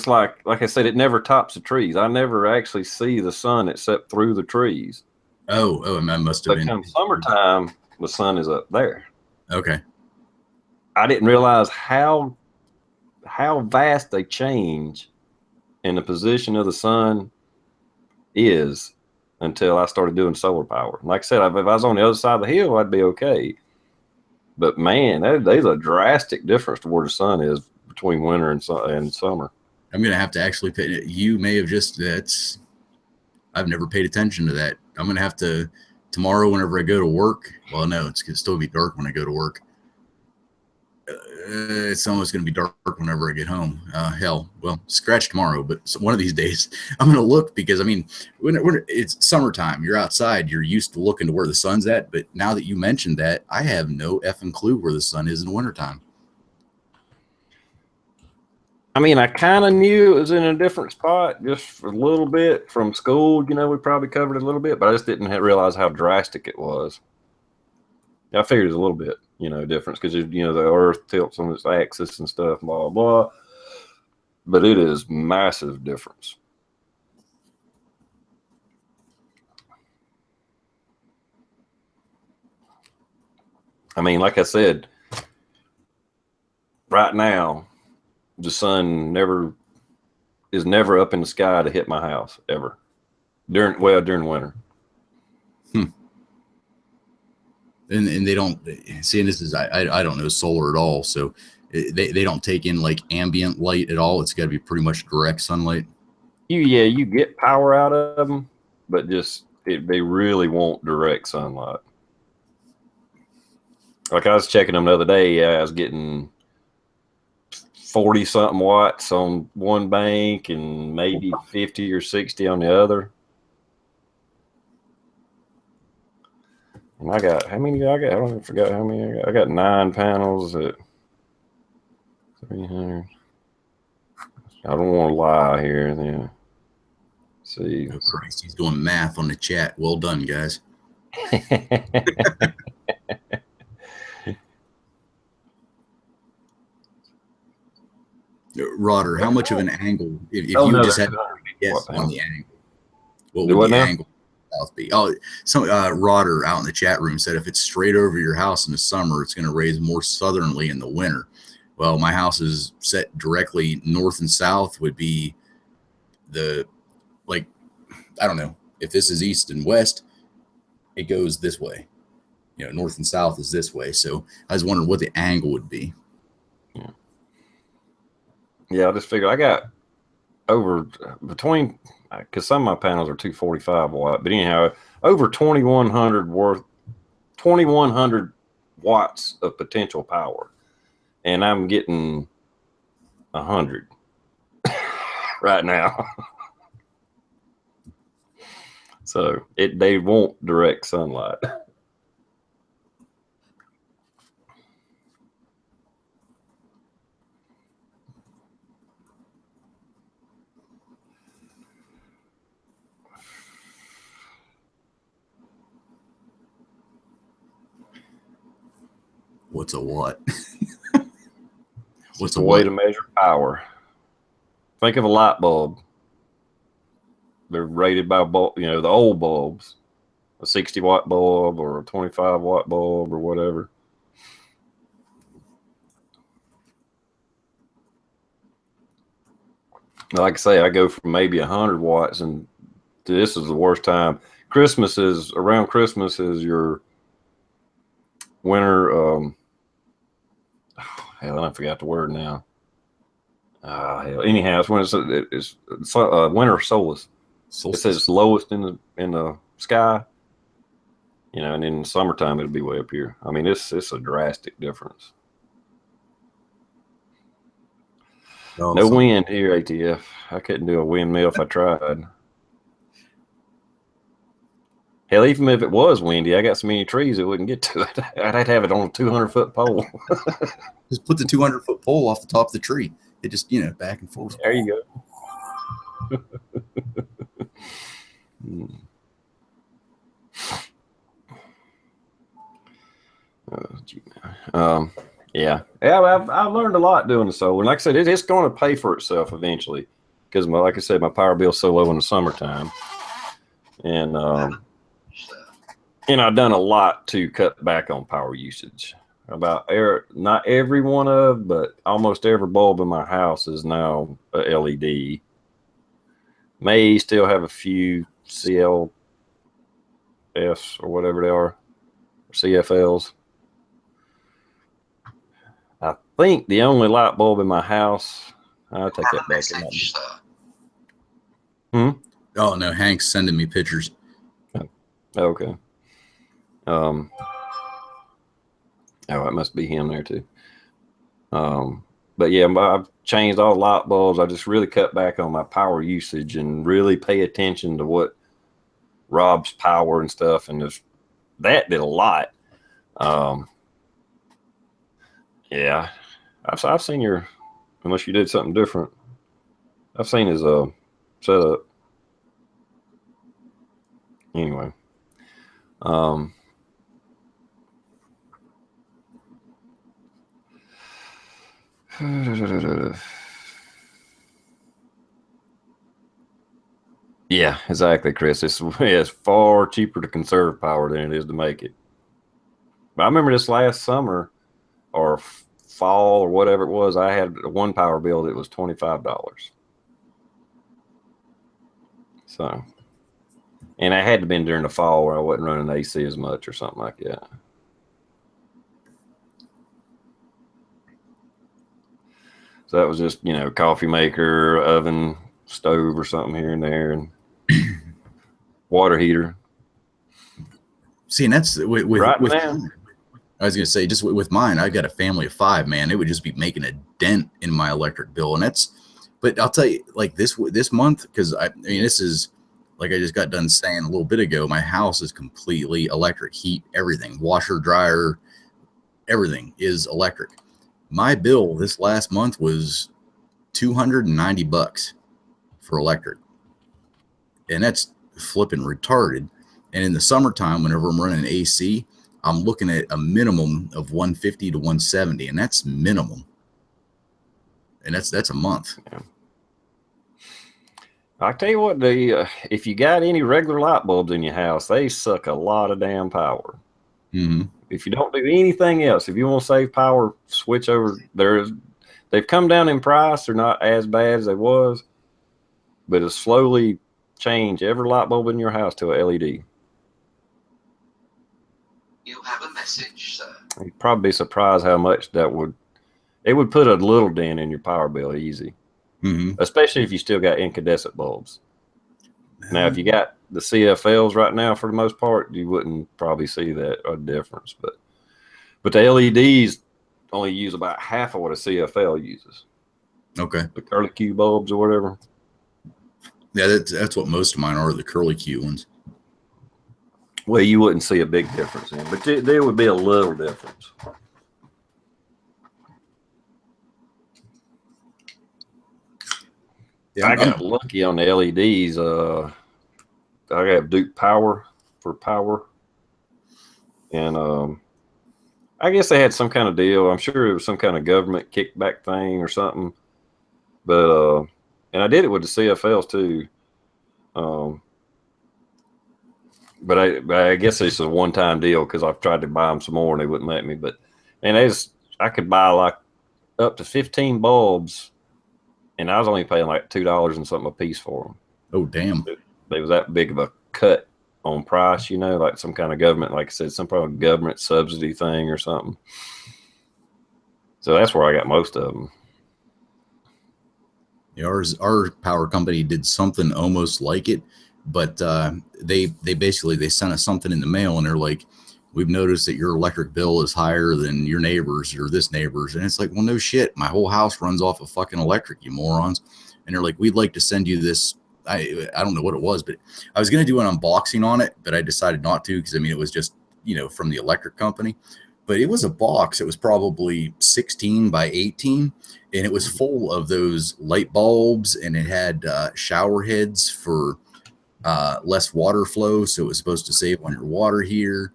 like I said, it never tops the trees. I never actually see the sun except through the trees.
Oh, and that must have been.
Come summertime, the sun is up there.
Okay.
I didn't realize how how vast a change in the position of the sun is until I started doing solar power. Like I said, if I was on the other side of the hill, I'd be okay. But man, there's a drastic difference to where the sun is between winter and summer.
I'm going to have to actually pay. You may have just, I've never paid attention to that. I'm going to have to, tomorrow, whenever I go to work, well, no, it's going to still be dark when I go to work. It's almost going to be dark whenever I get home. Hell, well, scratch tomorrow, but one of these days I'm going to look, because I mean, when it's summertime, you're outside, you're used to looking to where the sun's at. But now that you mentioned that, I have no effing clue where the sun is in wintertime.
I mean, I kind of knew it was in a different spot just for a little bit from school. You know, we probably covered it a little bit, but I just didn't realize how drastic it was. I figured it was a little bit, you know, difference because, you know, the Earth tilts on its axis and stuff, blah, blah, blah. But it is massive difference. I mean, like I said, right now, the sun is never up in the sky to hit my house ever during winter.
And they don't see, and this is, I don't know solar at all, so they don't take in like ambient light at all. It's got to be pretty much direct sunlight.
You get power out of them, but just they really want direct sunlight. Like I was checking them the other day, I was getting 40 something watts on one bank and maybe 50 or 60 on the other. And I got, how many I got? I don't even forget how many I got. I got 9 panels at 300. I don't want to lie here. Then let's see.
Oh, Christ, he's doing math on the chat. Well done, guys. Rodder, how much of an angle, if you just had to guess on the angle, what would the angle south be? Oh, some Rodder out in the chat room said if it's straight over your house in the summer, it's going to raise more southerly in the winter. Well, my house is set directly north and south, would be the, like, I don't know, if this is east and west, it goes this way. You know, north and south is this way. So I was wondering what the angle would be.
Yeah, I just figured I got over between, because some of my panels are 245 watt, but anyhow, over 2,100 watts of potential power, and I'm getting 100 right now. So they want direct sunlight.
What's a watt?
What's a way to measure power? Think of a light bulb. They're rated by bulb, you know, the old bulbs, a 60 watt bulb or a 25 watt bulb or whatever. Like I say, I go from maybe 100 watts, and this is the worst time. Around Christmas is your winter. Hell, I forgot the word now. Hell. Anyhow, it's when it's winter solstice. It says it's lowest in the sky, you know, and in the summertime it'll be way up here. I mean, it's a drastic difference. No wind here, ATF. I couldn't do a windmill if I tried. Hell, even if it was windy, I got so many trees it wouldn't get to it. I'd have to have it on a 200-foot pole.
Just put the 200-foot pole off the top of the tree. It just, you know, back and forth.
There you go. Yeah, I've learned a lot doing the solar. And like I said, it's going to pay for itself eventually, because like I said, my power bill's so low in the summertime, and I've done a lot to cut back on power usage. not every one of, but almost every bulb in my house is now a LED. May still have a few CLFs or whatever they are, or CFLs. I think the only light bulb in my house, I'll take that back.
Oh no, Hank's sending me pictures.
Okay. Oh, it must be him there too. But yeah, I've changed all light bulbs. I just really cut back on my power usage and really pay attention to what robs power and stuff. And that did a lot. Yeah, I've seen your, unless you did something different, I've seen his setup. Anyway, yeah, exactly, Chris. It's far cheaper to conserve power than it is to make it. But I remember this last summer or fall or whatever it was, I had one power bill that was $25. So, and I had to have been during the fall where I wasn't running AC as much or something like that. So that was just, coffee maker, oven, stove or something here and there, and water heater.
See, and that's with
now.
I was going to say, just with mine, I've got a family of 5, man. It would just be making a dent in my electric bill. And but I'll tell you, like this month, because I mean, this is, like I just got done saying a little bit ago, my house is completely electric, heat, everything, washer, dryer, everything is electric. My bill this last month was $290 for electric. And that's flipping retarded. And in the summertime, whenever I'm running AC, I'm looking at a minimum of 150 to 170, and that's minimum. And that's a month.
Yeah. I tell you what, if you got any regular light bulbs in your house, they suck a lot of damn power.
Mm-hmm.
If you don't do anything else, if you want to save power, switch over. They've come down in price. They're not as bad as they was, but it's slowly change every light bulb in your house to a LED.
You have a message, sir.
You'd probably be surprised how much it would put a little dent in your power bill easy.
Mm-hmm.
Especially if you still got incandescent bulbs. Now, if you got the CFLs right now, for the most part, you wouldn't probably see that a difference. But the LEDs only use about half of what a CFL uses.
Okay.
The curly Q bulbs or whatever.
Yeah, that's what most of mine are, the curly Q ones.
Well, you wouldn't see a big difference in, but there would be a little difference. Yeah, I got lucky on the LEDs. I have Duke Power for power, and I guess they had some kind of deal. I'm sure it was some kind of government kickback thing or something. But and I did it with the CFLs too. But I guess it's a one-time deal because I've tried to buy them some more and they wouldn't let me. I could buy like up to 15 bulbs, and I was only paying like $2 and something a piece for them.
Oh, damn!
It was that big of a cut on price, like some kind of government, like I said, some kind of government subsidy thing or something. So that's where I got most of them.
Yeah, our power company did something almost like it, but they sent us something in the mail, and they're like, we've noticed that your electric bill is higher than your neighbors or this neighbor's. And it's like, well, no shit. My whole house runs off of fucking electric, you morons. And they're like, we'd like to send you this. I don't know what it was, but I was going to do an unboxing on it, but I decided not to because, I mean, it was just, from the electric company. But it was a box. It was probably 16 by 18, and it was full of those light bulbs, and it had shower heads for less water flow. So it was supposed to save on your water heater.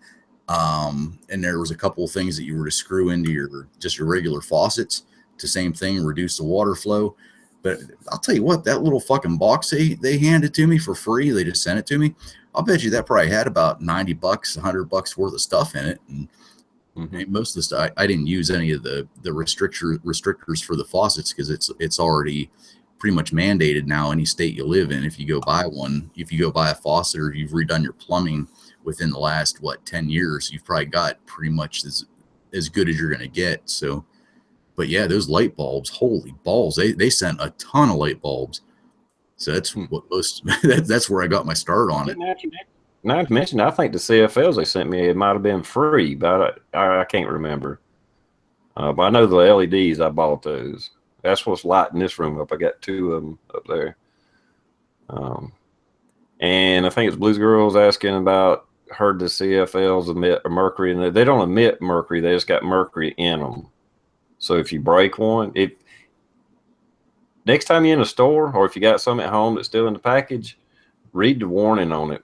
And there was a couple of things that you were to screw into your regular faucets to same thing, reduce the water flow. But I'll tell you what, that little fucking box they handed to me for free, they just sent it to me. I'll bet you that probably had about $90, $100 worth of stuff in it. And
Mm-hmm.
And most of the stuff, I didn't use any of the restrictors for the faucets because it's already pretty much mandated now. Any state you live in, if you go buy a faucet or you've redone your plumbing within the last 10 years, you've probably got pretty much as good as you're going to get. So, but yeah, those light bulbs, holy balls, they sent a ton of light bulbs. So that's what that's where I got my start on it.
Not to mention, I think the CFLs they sent me, it might have been free, but I can't remember. But I know the LEDs, I bought those. That's what's lighting this room up. I got 2 of them up there. And I think it's Blues Girls asking about, heard the CFLs emit mercury, and they don't emit mercury. They just got mercury in them. So if you break one, next time you're in a store, or if you got some at home that's still in the package, read the warning on it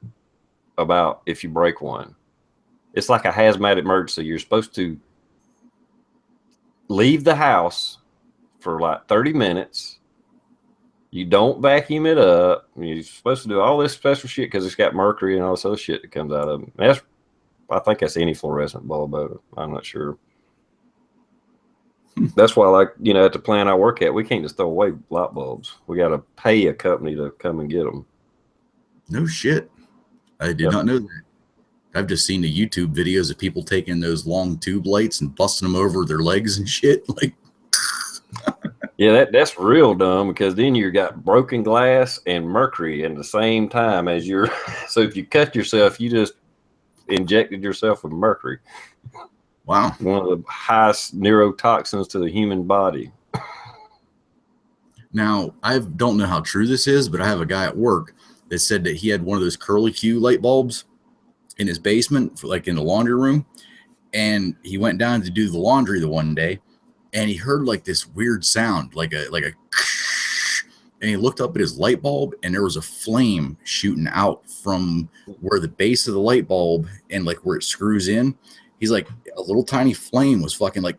about if you break one. It's like a hazmat emergency. You're supposed to leave the house for like 30 minutes. You don't vacuum it up. You're supposed to do all this special shit because it's got mercury and all this other shit that comes out of it. I think that's any fluorescent bulb. I'm not sure. That's why, like, at the plant I work at, we can't just throw away light bulbs. We got to pay a company to come and get them.
No shit. I did not know that. I've just seen the YouTube videos of people taking those long tube lights and busting them over their legs and shit. Like,
yeah, that's real dumb because then you got broken glass and mercury at the same time as you're. So if you cut yourself, you just injected yourself with mercury.
Wow.
One of the highest neurotoxins to the human body.
Now, I don't know how true this is, but I have a guy at work that said that he had one of those curly Q light bulbs in his basement, like in the laundry room. And he went down to do the laundry the one day and he heard like this weird sound, like a, and he looked up at his light bulb and there was a flame shooting out from where the base of the light bulb and like where it screws in. He's like, a little tiny flame was fucking like,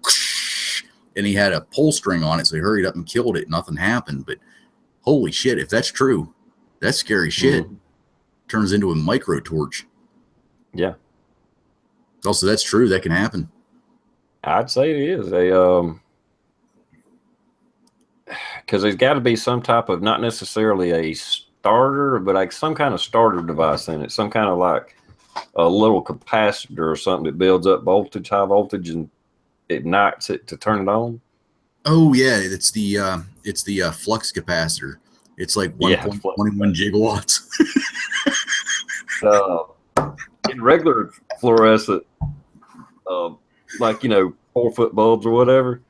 and he had a pull string on it. So he hurried up and killed it. Nothing happened, but holy shit. If that's true, that's scary shit.
Mm-hmm.
Turns into a micro torch.
Yeah.
Also, that's true. That can happen.
I'd say it is. Because there's got to be some type of, not necessarily a starter, but like some kind of starter device in it. Some kind of like a little capacitor or something that builds up voltage, high voltage, and ignites it to turn it on.
Oh yeah, it's the flux capacitor. It's like 1.21 gigawatts.
In regular fluorescent, like 4-foot bulbs or whatever,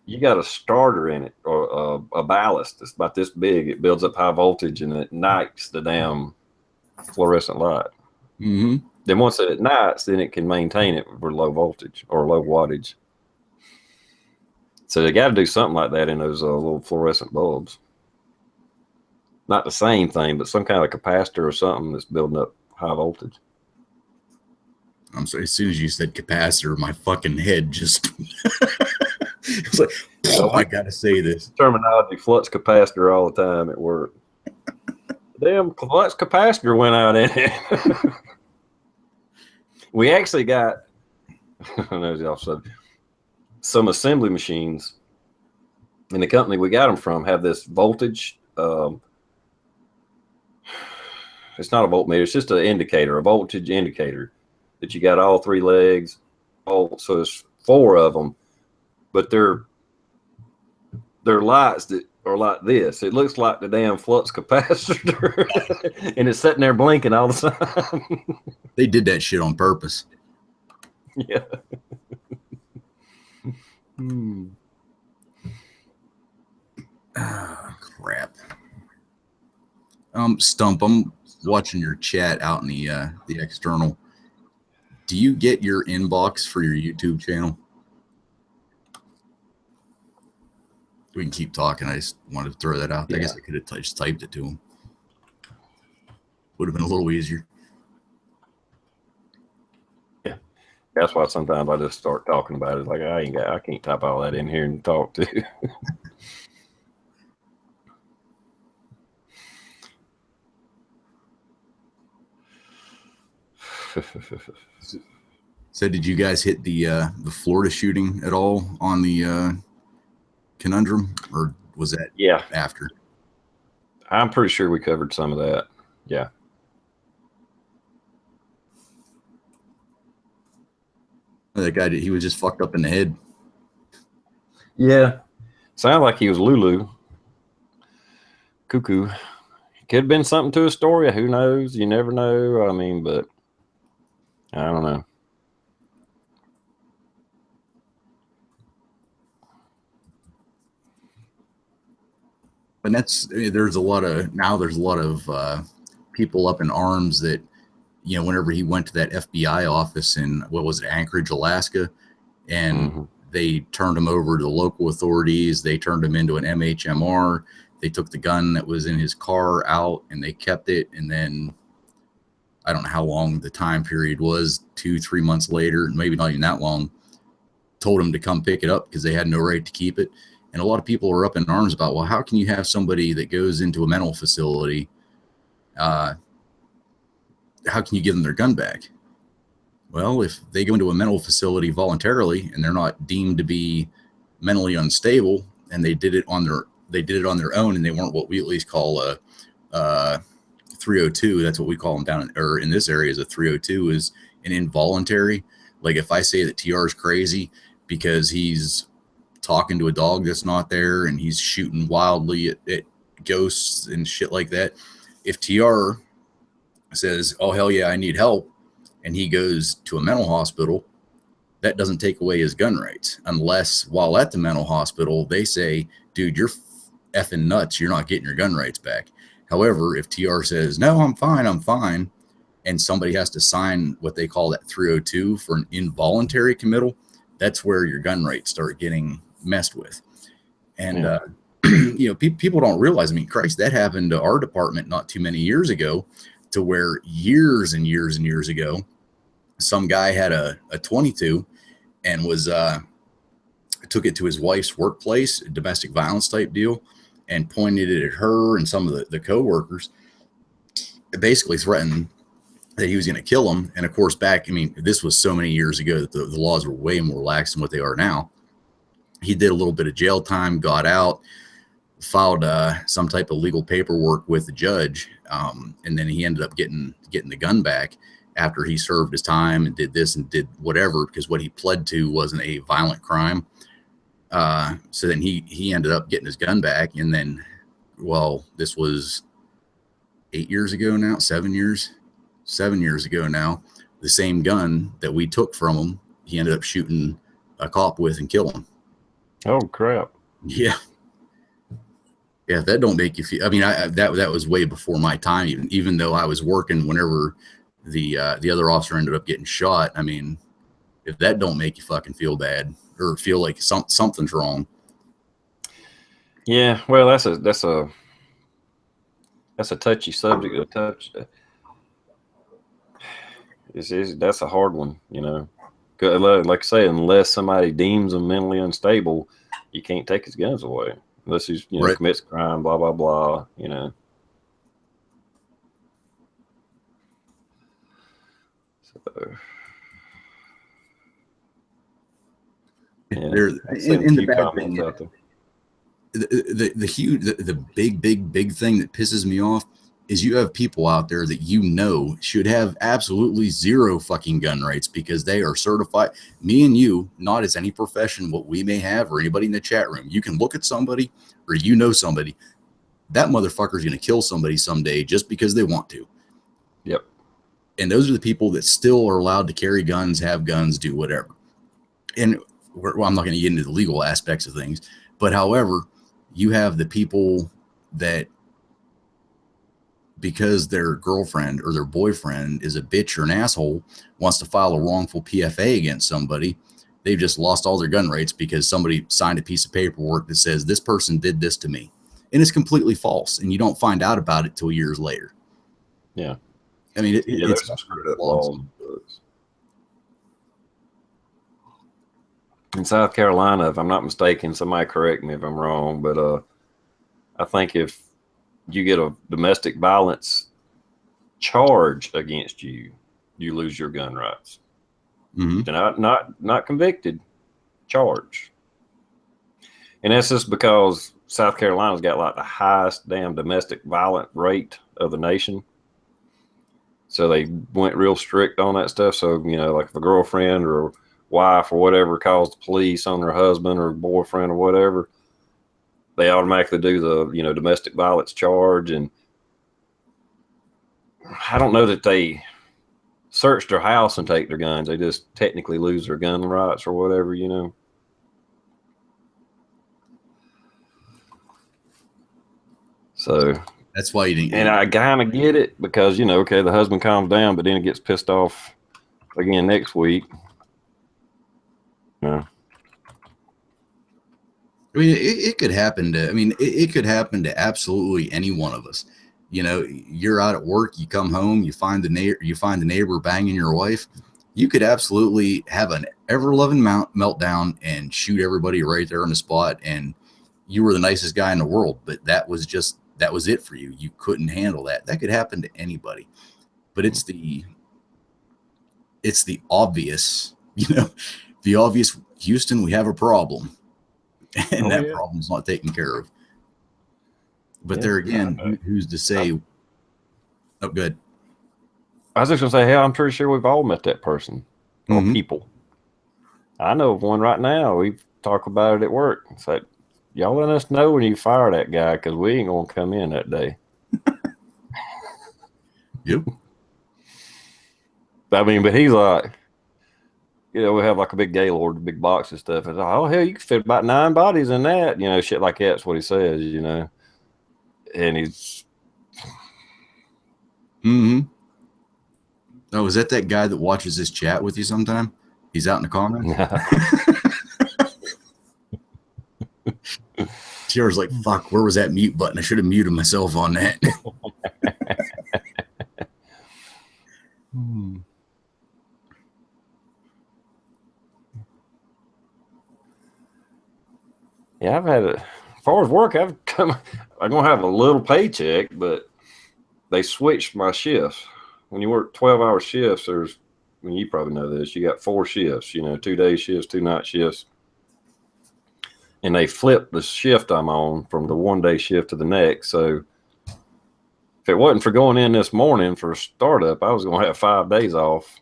you got a starter in it or a ballast that's about this big. It builds up high voltage and it ignites the damn fluorescent light.
Mm-hmm.
Then once it ignites, then it can maintain it for low voltage or low wattage. So they got to do something like that in those little fluorescent bulbs. Not the same thing, but some kind of capacitor or something that's building up high voltage.
I'm sorry. As soon as you said capacitor, my fucking head just it was like, oh, I gotta say this
Terminology, flux capacitor all the time at work. Damn, flux capacitor went out in it. We actually got some assembly machines in the company we got them from have this voltage. It's not a voltmeter. It's just an indicator, a voltage indicator that you got all 3 legs. So there's 4 of them, but they're lights that are like this. It looks like the damn flux capacitor, and it's sitting there blinking all the time.
They did that shit on purpose.
Yeah.
Ah, crap. Stump, I'm watching your chat out in the external. Do you get your inbox for your YouTube channel? We can keep talking. I just wanted to throw that out. Yeah. I guess I could have just typed it to him. Would have been a little easier.
Yeah, that's why sometimes I just start talking about it. Like I can't type all that in here and talk to.
So did you guys hit the Florida shooting at all on the conundrum, or was that
Yeah,
after?
I'm pretty sure we covered some of that. Yeah.
That guy, he was just fucked up in the head.
Yeah. Sounded like he was Lulu. Cuckoo. Could have been something to his story. Who knows? You never know. I mean, but I don't know.
And there's a lot of people up in arms that, whenever he went to that FBI office in, what was it, Anchorage, Alaska, and they turned him over to the local authorities. They turned him into an MHMR. They took the gun that was in his car out and they kept it. And then I don't know how long the time period was, 2-3 months later, maybe not even that long, told him to come pick it up because they had no right to keep it. And a lot of people are up in arms about, well, how can you have somebody that goes into a mental facility? How can you give them their gun back? Well, if they go into a mental facility voluntarily and they're not deemed to be mentally unstable, and they did it on their own, and they weren't what we at least call a 302. That's what we call them in this area is a 302, is an involuntary. Like if I say that TR is crazy because he's talking to a dog that's not there and he's shooting wildly at ghosts and shit like that. If TR says, oh, hell yeah, I need help, and he goes to a mental hospital, that doesn't take away his gun rights, unless while at the mental hospital, they say, dude, you're effing nuts. You're not getting your gun rights back. However, if TR says, no, I'm fine, and somebody has to sign what they call that 302 for an involuntary committal, that's where your gun rights start getting messed with. And, people don't realize, I mean, Christ, that happened to our department not too many years ago, to where years and years and years ago, some guy had a 22 and took it to his wife's workplace, a domestic violence type deal, and pointed it at her and some of the coworkers. It basically threatened that he was going to kill him. And of course, this was so many years ago that the laws were way more lax than what they are now. He did a little bit of jail time, got out, filed some type of legal paperwork with the judge, and then he ended up getting the gun back after he served his time and did this and did whatever, because what he pled to wasn't a violent crime. So then he ended up getting his gun back, and then, well, this was 8 years ago now, 7 years ago now, the same gun that we took from him, he ended up shooting a cop with and killing him.
Oh crap!
Yeah. If that don't make you feel, I mean, that was way before my time, even though I was working whenever the other officer ended up getting shot. I mean, if that don't make you fucking feel bad or feel like something's wrong.
Yeah, well, that's a touchy subject to touch. That's a hard one, you know. Like I say, unless somebody deems him mentally unstable, you can't take his guns away unless he's
Right.
commits a crime, blah blah blah, you know. So, yeah,
There's
in
the bad thing,
out there.
the huge, the big thing that pisses me off is you have people out there that should have absolutely zero fucking gun rights because they are certified. Me and you, not as any profession what we may have or anybody in the chat room, you can look at somebody or somebody, that motherfucker's going to kill somebody someday just because they want to.
Yep.
And those are the people that still are allowed to carry guns, have guns, do whatever. And I'm not going to get into the legal aspects of things, but however, you have the people that, because their girlfriend or their boyfriend is a bitch or an asshole, wants to file a wrongful PFA against somebody, they've just lost all their gun rights because somebody signed a piece of paperwork that says this person did this to me. And it's completely false. And you don't find out about it till years later.
Yeah.
I mean,
there's some screwed up laws. In South Carolina, if I'm not mistaken, somebody correct me if I'm wrong, but I think if you get a domestic violence charge against you, you lose your gun rights. Not convicted, charged. And that's just because South Carolina's got like the highest damn domestic violent rate of the nation. So they went real strict on that stuff. So, like if a girlfriend or wife or whatever calls the police on their husband or boyfriend or whatever, they automatically do the, domestic violence charge. And I don't know that they search their house and take their guns. They just technically lose their gun rights or whatever, So
that's why you didn't.
And I kind of get it because, okay, the husband calms down, but then he gets pissed off again next week. Yeah.
I mean, it could happen to. I mean, it could happen to absolutely any one of us. You're out at work, you come home, you find the neighbor banging your wife. You could absolutely have an ever-loving meltdown and shoot everybody right there on the spot, and you were the nicest guy in the world, but that was it for you. You couldn't handle that. That could happen to anybody, but it's the obvious, the obvious. Houston, we have a problem, and that problem's not taken care of. But there again, who's to say? Oh, good.
I was just gonna say, hell, I'm pretty sure we've all met that person or people. I know of one right now. We talk about it at work. It's like, y'all let us know when you fire that guy because we ain't gonna come in that day.
Yep.
But he's like, we have like a big Gaylord, big box and stuff. And oh hell, you can fit about 9 bodies in that, shit like that's what he says, And he's.
Oh, is that guy that watches this chat with you sometime? He's out in the comments. Tier's like, fuck, where was that mute button? I should have muted myself on that.
Yeah, I've had it. As far as work, I'm gonna have a little paycheck, but they switched my shifts. When you work 12-hour shifts, you probably know this, you got 4 shifts, 2 day shifts, 2 night shifts. And they flipped the shift I'm on from the 1 day shift to the next. So if it wasn't for going in this morning for a startup, I was going to have 5 days off.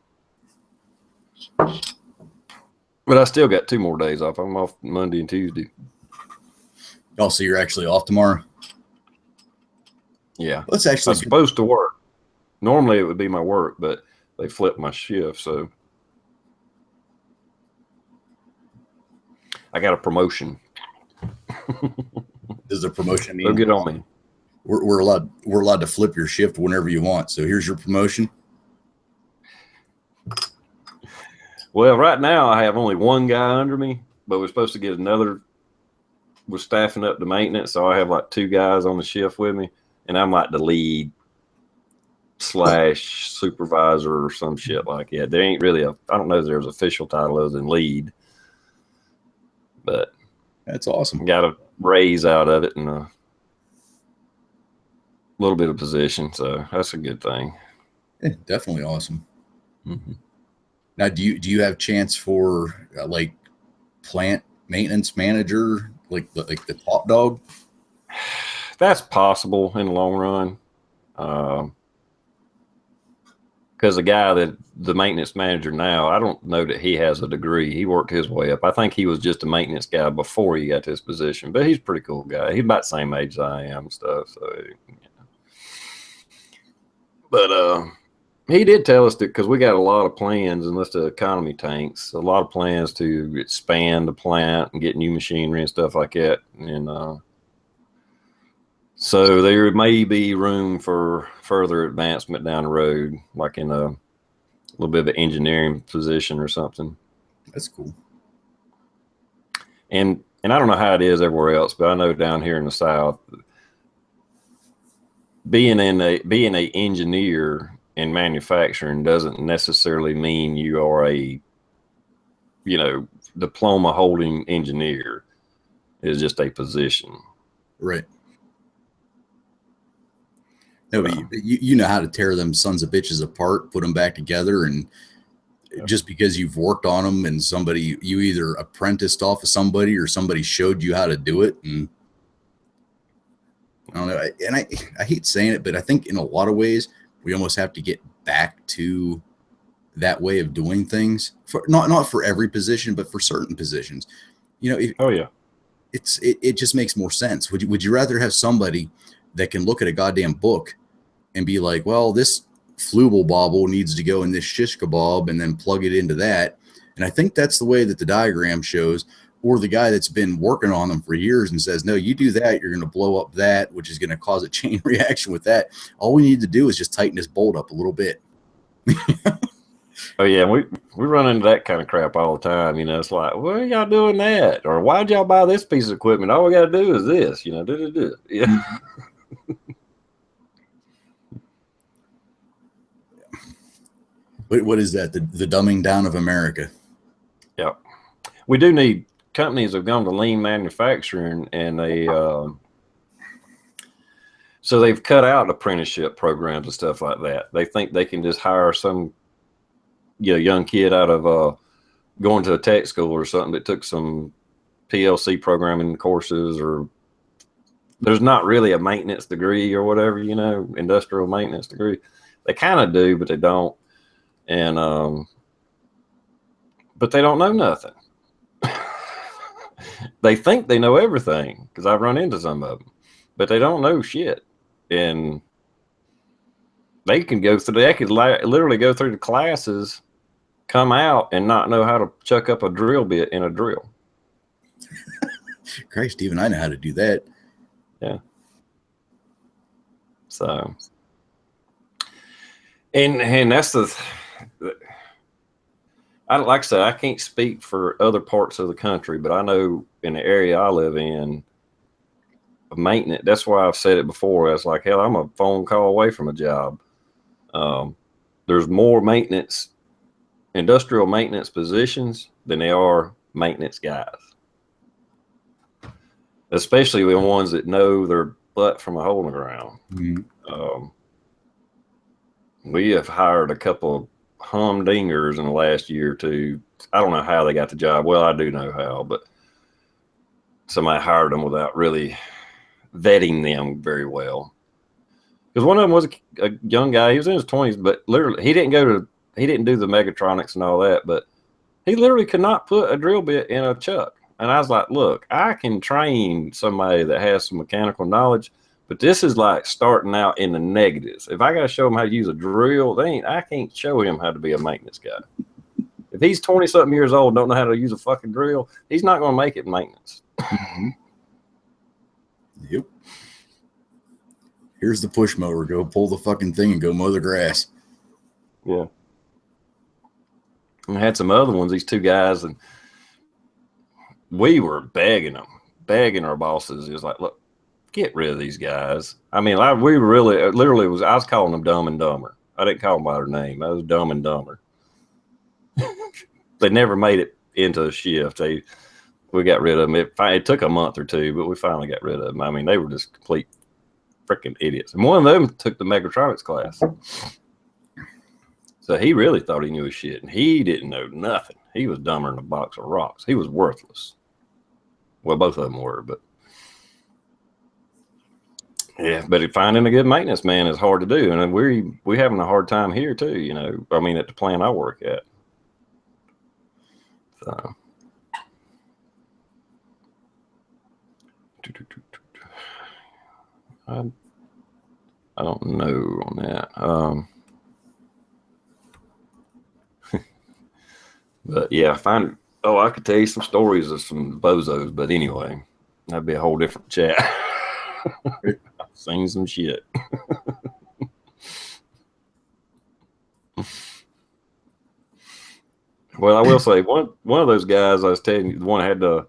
But I still got 2 more days off. I'm off Monday and Tuesday.
Oh, so you're actually off tomorrow?
Yeah.
That's actually
I'm supposed to work. Normally it would be my work, but they flipped my shift. So I got a promotion.
Does a promotion mean
so get on me?
We're allowed to flip your shift whenever you want. So here's your promotion.
Well, right now I have only 1 guy under me, but we're supposed to get another. We're staffing up the maintenance, so I have like 2 guys on the shift with me, and I'm like the lead / supervisor or some shit like that. There ain't really I don't know if there's official title other than lead, but
that's awesome.
Got a raise out of it and a little bit of position, so that's a good thing.
Yeah, definitely awesome. Now, do you have chance for like plant maintenance manager, like the top dog?
That's possible in the long run, because the maintenance manager now, I don't know that he has a degree. He worked his way up. I think he was just a maintenance guy before he got to his position, but he's a pretty cool guy. He's about the same age as I am and stuff. So, but he did tell us that because we got a lot of plans, unless the economy tanks, a lot of plans to expand the plant and get new machinery and stuff like that. And so there may be room for further advancement down the road, like in a little bit of an engineering position or something.
That's cool.
And I don't know how it is everywhere else, but I know down here in the South, being an engineer in manufacturing doesn't necessarily mean you are a, diploma holding engineer. It's just a position.
Right. No, but you know how to tear them sons of bitches apart, put them back together, and just because you've worked on them and you either apprenticed off of somebody or somebody showed you how to do it. And I don't know. And I hate saying it, but I think in a lot of ways we almost have to get back to that way of doing things, for not for every position, but for certain positions. It just makes more sense. Would you rather have somebody that can look at a goddamn book and be like, well, this flubel bobble needs to go in this shish kebab and then plug it into that? And I think that's the way that the diagram shows, or the guy that's been working on them for years and says, no, you do that, you're going to blow up that, which is going to cause a chain reaction with that. All we need to do is just tighten this bolt up a little bit.
Oh yeah, we run into that kind of crap all the time. It's like, why are y'all doing that? Or why'd y'all buy this piece of equipment? All we got to do is this. Do. Yeah.
What is that? The dumbing down of America.
Yeah, we do need companies have gone to lean manufacturing, and so they've cut out apprenticeship programs and stuff like that. They think they can just hire some young kid out of going to a tech school or something that took some PLC programming courses, or there's not really a maintenance degree or whatever, industrial maintenance degree. They kind of do, but they don't. And but they don't know nothing. They think they know everything, because I've run into some of them, but they don't know shit. And they could literally go through the classes, come out and not know how to chuck up a drill bit in a drill.
Christ, even I know how to do that.
Yeah. So, and that's like I said, I can't speak for other parts of the country, but I know in the area I live in, maintenance, that's why I've said it before. It's like, hell, I'm a phone call away from a job. There's more industrial maintenance positions than there are maintenance guys, especially the ones that know their butt from a hole in the ground. Mm-hmm. We have hired a couple of humdingers in the last year or two. I don't know how they got the job. Well, I do know how, but somebody hired them without really vetting them very well. Because one of them was a young guy. He was in his 20s, but literally he didn't do the mechatronics and all that, but he literally could not put a drill bit in a chuck. And I was like, look, I can train somebody that has some mechanical knowledge, but this is like starting out in the negatives. If I got to show him how to use a drill, I can't show him how to be a maintenance guy. If he's 20-something years old, don't know how to use a fucking drill, he's not going to make it in maintenance.
Yep. Here's the push mower. Go pull the fucking thing and go mow the grass.
Yeah. I had some other ones, these two guys, and we were begging our bosses. It was like, look, get rid of these guys. I mean, we literally I was calling them Dumb and Dumber. I didn't call them by their name. I was Dumb and Dumber. They never made it into a shift. We got rid of them. It took a month or two, but we finally got rid of them. I mean, they were just complete freaking idiots. And one of them took the mechatronics class. So he really thought he knew his shit, and he didn't know nothing. He was dumber than a box of rocks. He was worthless. Well, both of them were, but yeah. But finding a good maintenance man is hard to do, and we having a hard time here too. I mean, at the plant I work at. So. I don't know on that. But yeah, I could tell you some stories of some bozos, but anyway, that'd be a whole different chat. I've seen some shit. Well, I will say one of those guys I was telling you, the one that had the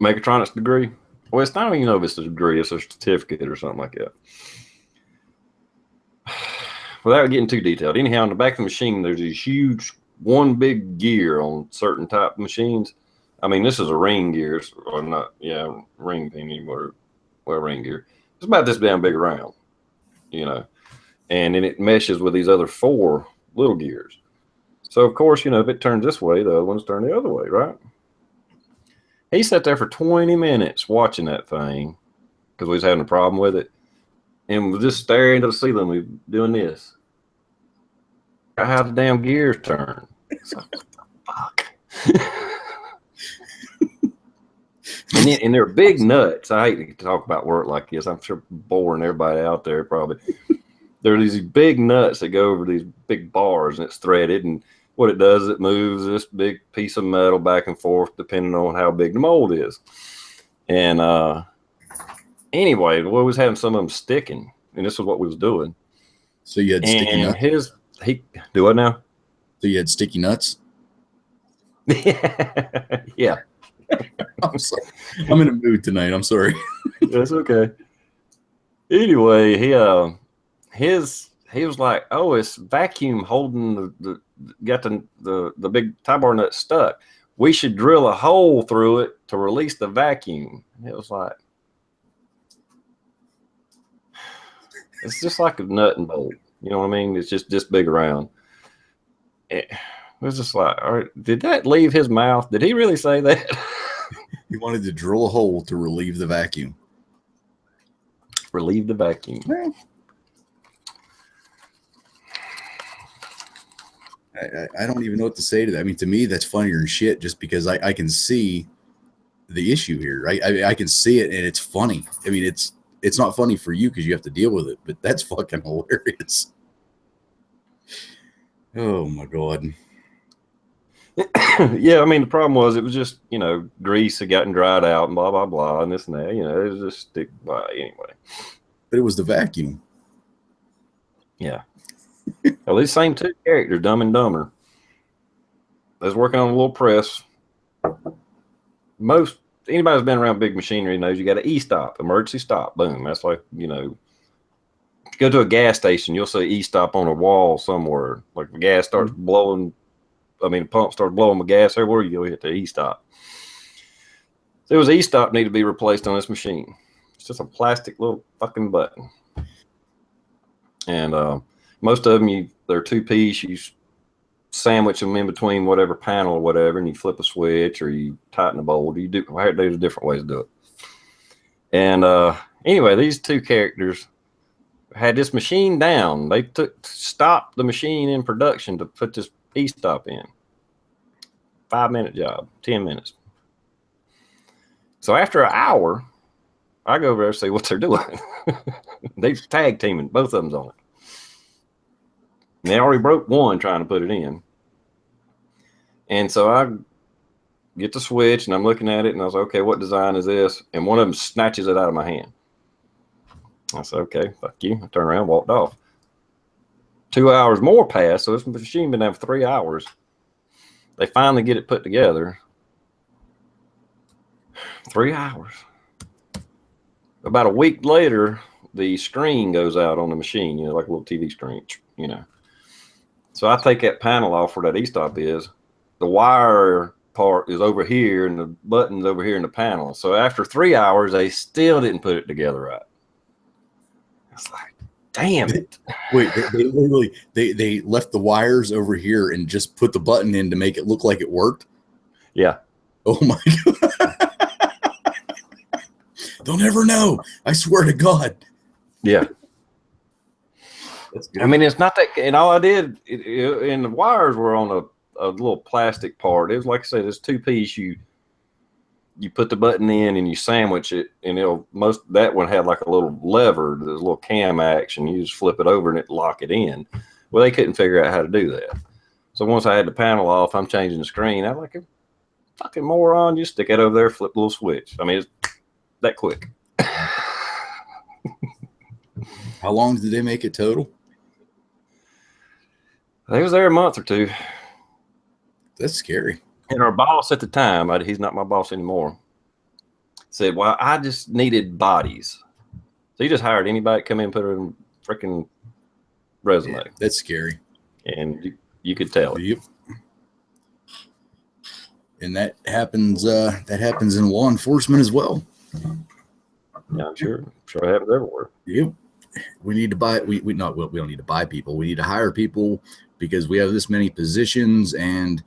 mechatronics degree. Well, it's not even if it's a degree; it's a certificate or something like that. Without getting too detailed, anyhow, in the back of the machine, there's these huge one big gear on certain type of machines. I mean, this is a ring gear, or not? Yeah, ring thing, or ring gear. It's about this damn big around, and then it meshes with these other 4 little gears. So of course, you know, if it turns this way, the other ones turn the other way, right? He sat there for 20 minutes watching that thing because we was having a problem with it, and was just staring into the ceiling. We doing this. How the damn gears turn? It's like, what the fuck? And they're big nuts. I hate to talk about work like this. I'm sure boring everybody out there probably. There are these big nuts that go over these big bars, and it's threaded. And what it does is it moves this big piece of metal back and forth depending on how big the mold is. And anyway, we was having some of them sticking, and this is what we was doing.
So you had sticky nuts?
He do what now?
So you had sticky nuts?
Yeah.
I'm sorry. I'm in a mood tonight. I'm sorry.
That's okay. Anyway, he was like, oh, it's vacuum holding the big tie bar nut stuck. We should drill a hole through it to release the vacuum. And it was like, it's just like a nut and bolt. You know what I mean? It's just this big around. It was just like, all right, did that leave his mouth? Did he really say that?
He wanted to drill a hole to relieve the vacuum.
Relieve the vacuum.
I don't even know what to say to that. I mean, to me, that's funnier than shit just because I can see the issue here. I can see it, and it's funny. I mean, it's not funny for you because you have to deal with it, but that's fucking hilarious. Oh, my God.
Yeah, I mean, the problem was it was just, you know, grease had gotten dried out and blah, blah, blah, and this and that. You know, it was just stick by anyway.
But it was the vacuum.
Yeah. Well, these same 2 characters, Dumb and Dumber, they was working on a little press. Anybody who's been around big machinery knows you got an E-stop, emergency stop. Boom. That's like, you know, if you go to a gas station, you'll see E-stop on a wall somewhere. Like the gas starts blowing. I mean, the pump starts blowing the gas everywhere, you go hit the E-stop. So it was E-stop need to be replaced on this machine. It's just a plastic little fucking button. And most of them, they're 2-piece. You sandwich them in between whatever panel or whatever, and you flip a switch or you tighten the bolt. There's different ways to do it. And anyway, these 2 characters had this machine down. They stopped the machine in production to put this E-stop in. 5-minute job, 10 minutes. So after an hour, I go over there and see what they're doing. They tag teaming, both of them's on it. And they already broke one trying to put it in. And so I get the switch and I'm looking at it and I was like, okay, what design is this? And one of them snatches it out of my hand. I said, okay, fuck you. I turned around, walked off. 2 hours more passed, so this machine been there for 3 hours. They finally get it put together. 3 hours. About a week later, the screen goes out on the machine, you know, like a little TV screen, you know. So I take that panel off where that E-stop is. The wire part is over here and the button's over here in the panel. So after 3 hours, they still didn't put it together right. It's like, damn it.
Wait, they literally they left the wires over here and just put the button in to make it look like it worked?
Yeah.
Oh my God. They'll never know. I swear to God.
Yeah.
That's good.
I mean, it's not that, and all I did, and the wires were on a little plastic part. It was like I said, it's 2-piece. You put the button in and you sandwich it, and that one had like a little lever, there's a little cam action. You just flip it over and it lock it in. Well, they couldn't figure out how to do that. So once I had the panel off, I'm changing the screen. I'm like, a fucking moron, you stick it over there, flip a little switch. I mean, it's that quick.
How long did they make it total?
They was there a month or 2.
That's scary.
And our boss at the time, he's not my boss anymore, said, well, I just needed bodies. So he just hired anybody to come in and put a freaking resume.
Yeah, that's scary.
And you could tell it.
Yep. And that happens in law enforcement as well.
Yeah, I'm sure it happens everywhere.
Yep. we need to buy. We not. Well, we don't need to buy people. We need to hire people because we have this many positions, and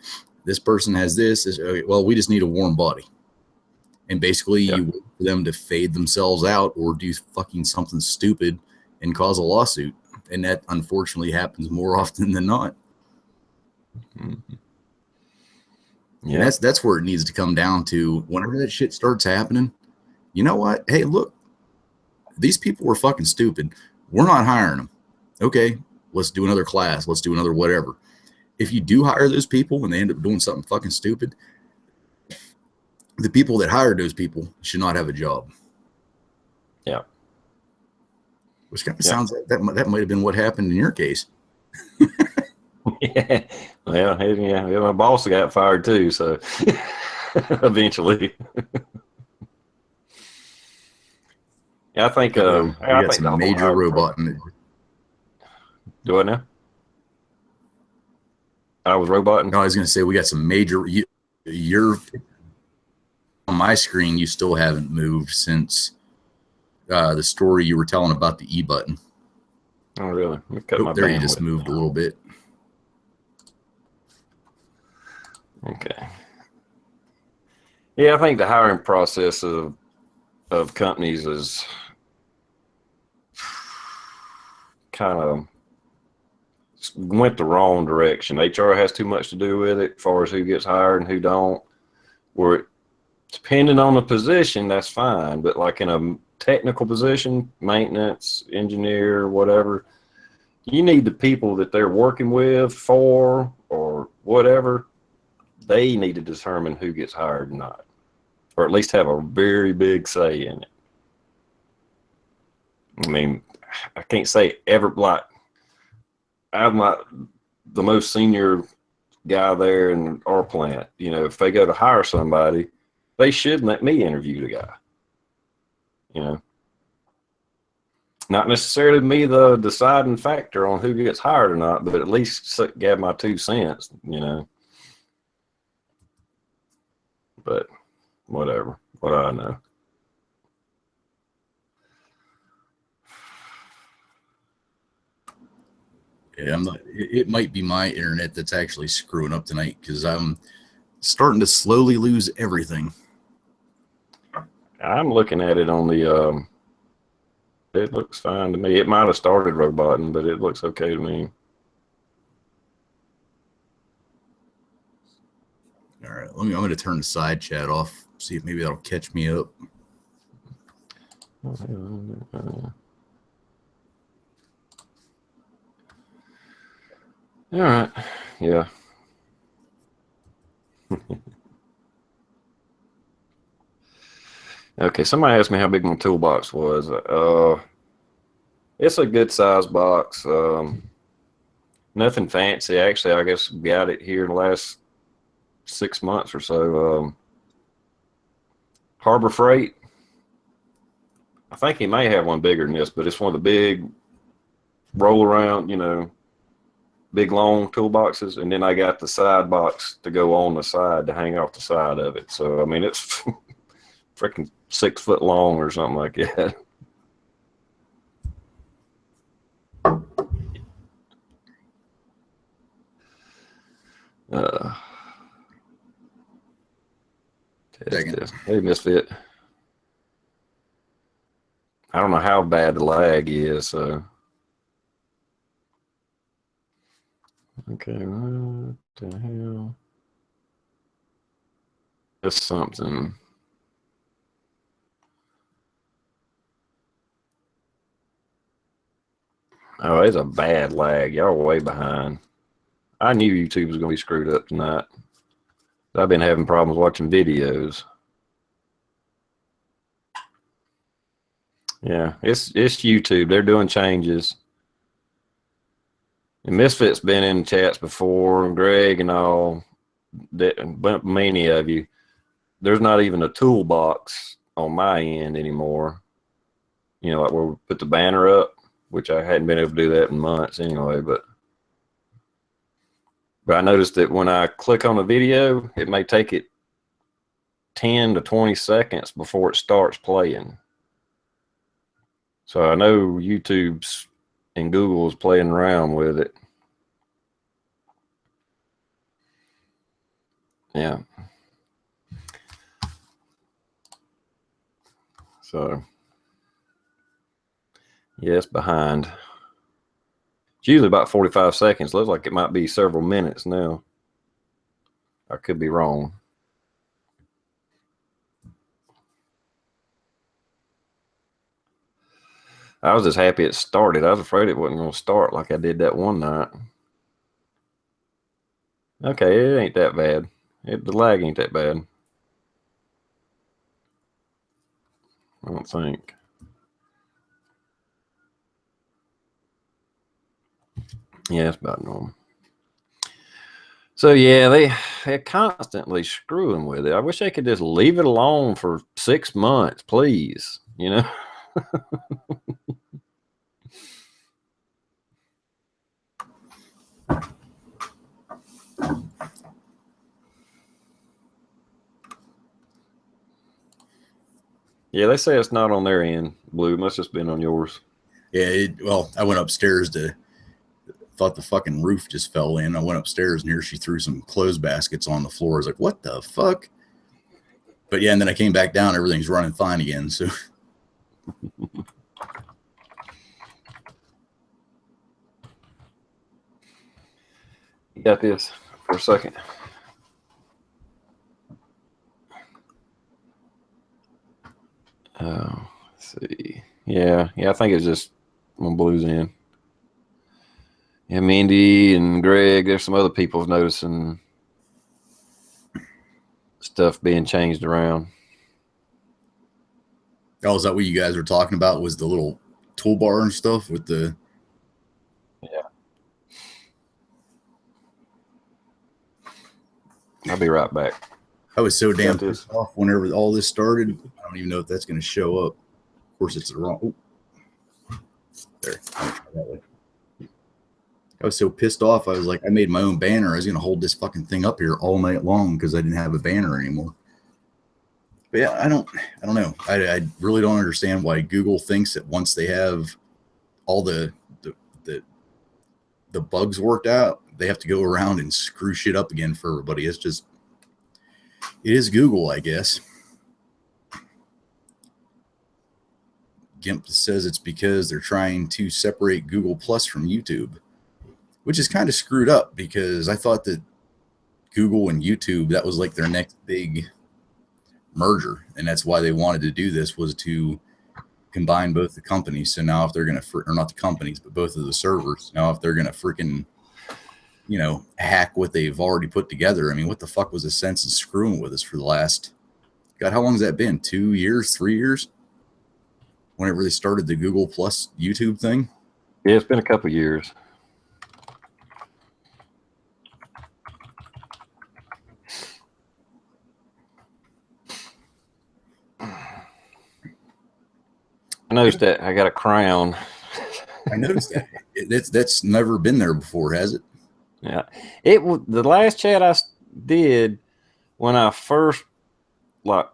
this person has this. Well, we just need a warm body. And basically, you wait for them to fade themselves out or do fucking something stupid and cause a lawsuit. And that unfortunately happens more often than not.
Mm-hmm.
Yeah, and that's where it needs to come down to. Whenever that shit starts happening, you know what? Hey, look, these people were fucking stupid. We're not hiring them. Okay, let's do another class. Let's do another whatever. If you do hire those people and they end up doing something fucking stupid, the people that hired those people should not have a job.
Yeah.
Which kind of sounds like that might have been what happened in your case.
Yeah. Well, yeah, my boss got fired too, so eventually. Yeah, I think
we
I
got
think
some major robot in it.
Do I now? I was roboting.
No, I was going to say we got some major. You're on my screen. You still haven't moved since the story you were telling about the E button.
Oh, really?
Oh, there you just moved a little bit.
Okay. Yeah, I think the hiring process of companies is kind of went the wrong direction. HR has too much to do with it as far as who gets hired and who don't. Where depending on the position, that's fine, but like in a technical position, maintenance, engineer, whatever, you need the people that they're working with for or whatever. They need to determine who gets hired or not, or at least have a very big say in it. I mean, I can't say ever, like, I'm not the most senior guy there in our plant. You know, if they go to hire somebody, they should let me interview the guy. You know, not necessarily me the deciding factor on who gets hired or not, but at least give my 2 cents, you know. But whatever, what do I know?
Yeah, I'm not. It might be my internet that's actually screwing up tonight because I'm starting to slowly lose everything.
I'm looking at it on the. It looks fine to me. It might have started roboting, but it looks okay to me.
All right, I'm going to turn the side chat off. See if maybe that'll catch me up.
All right. Yeah. Okay. Somebody asked me how big my toolbox was. It's a good size box. Nothing fancy. Actually, I guess got it here in the last 6 months or so. Harbor Freight. I think he may have one bigger than this, but it's one of the big roll around, you know, big long toolboxes. And then I got the side box to go on the side to hang off the side of it. So, I mean, it's freaking 6 foot long or something like that. Test. Hey, Misfit. I don't know how bad the lag is. So. Okay, what the hell? Just something. Oh, it's a bad lag. Y'all are way behind. I knew YouTube was going to be screwed up tonight. I've been having problems watching videos. Yeah, it's YouTube. They're doing changes. And Misfit's been in chats before, and Greg and all, many of you. There's not even a toolbox on my end anymore. You know, like where we put the banner up, which I hadn't been able to do that in months anyway. But I noticed that when I click on a video, it may take it 10 to 20 seconds before it starts playing. So I know YouTube's and Google's playing around with it. Yeah. So, yeah, it's behind. It's usually about 45 seconds. Looks like it might be several minutes now. I could be wrong. I was just happy it started. I was afraid it wasn't going to start like I did that one night. Okay, it ain't that bad. The lag ain't that bad. I don't think. Yeah, it's about normal. So yeah, they're constantly screwing with it. I wish they could just leave it alone for 6 months, please. You know. Yeah, they say it's not on their end. Blue must have been on yours.
Yeah, well, I went upstairs thought the fucking roof just fell in. I went upstairs and here she threw some clothes baskets on the floor. I was like, what the fuck? But yeah, and then I came back down. Everything's running fine again. So
You got this for a second. Oh, let's see. Yeah, I think it's just on Blue's end. Yeah, Mindy and Greg, there's some other people noticing stuff being changed around.
oh, is that what you guys were talking about? Was the little toolbar and stuff with the...
Yeah. I'll be right back.
I was so damn pissed off whenever all this started. I don't even know if that's going to show up. Of course, it's the wrong... Oh. There. That way. I was so pissed off. I was like, I made my own banner. I was going to hold this fucking thing up here all night long because I didn't have a banner anymore. But yeah, I don't know. I really don't understand why Google thinks that once they have all the bugs worked out, they have to go around and screw shit up again for everybody. It's just, it is Google, I guess. Gimp says it's because they're trying to separate Google Plus from YouTube, which is kind of screwed up because I thought that Google and YouTube, that was like their next big merger. And that's why they wanted to do this, was to combine both the companies. So now if they're going to, or not the companies, but both of the servers, now if they're going to freaking, you know, hack what they've already put together. I mean, what the fuck was the sense of screwing with us for the last, God, how long has that been? 2 years, 3 years? Whenever they started the Google Plus YouTube thing?
Yeah, it's been a couple years. I noticed that I got a crown.
I noticed that. That's never been there before, has it?
Yeah, it was the last chat I did when I first like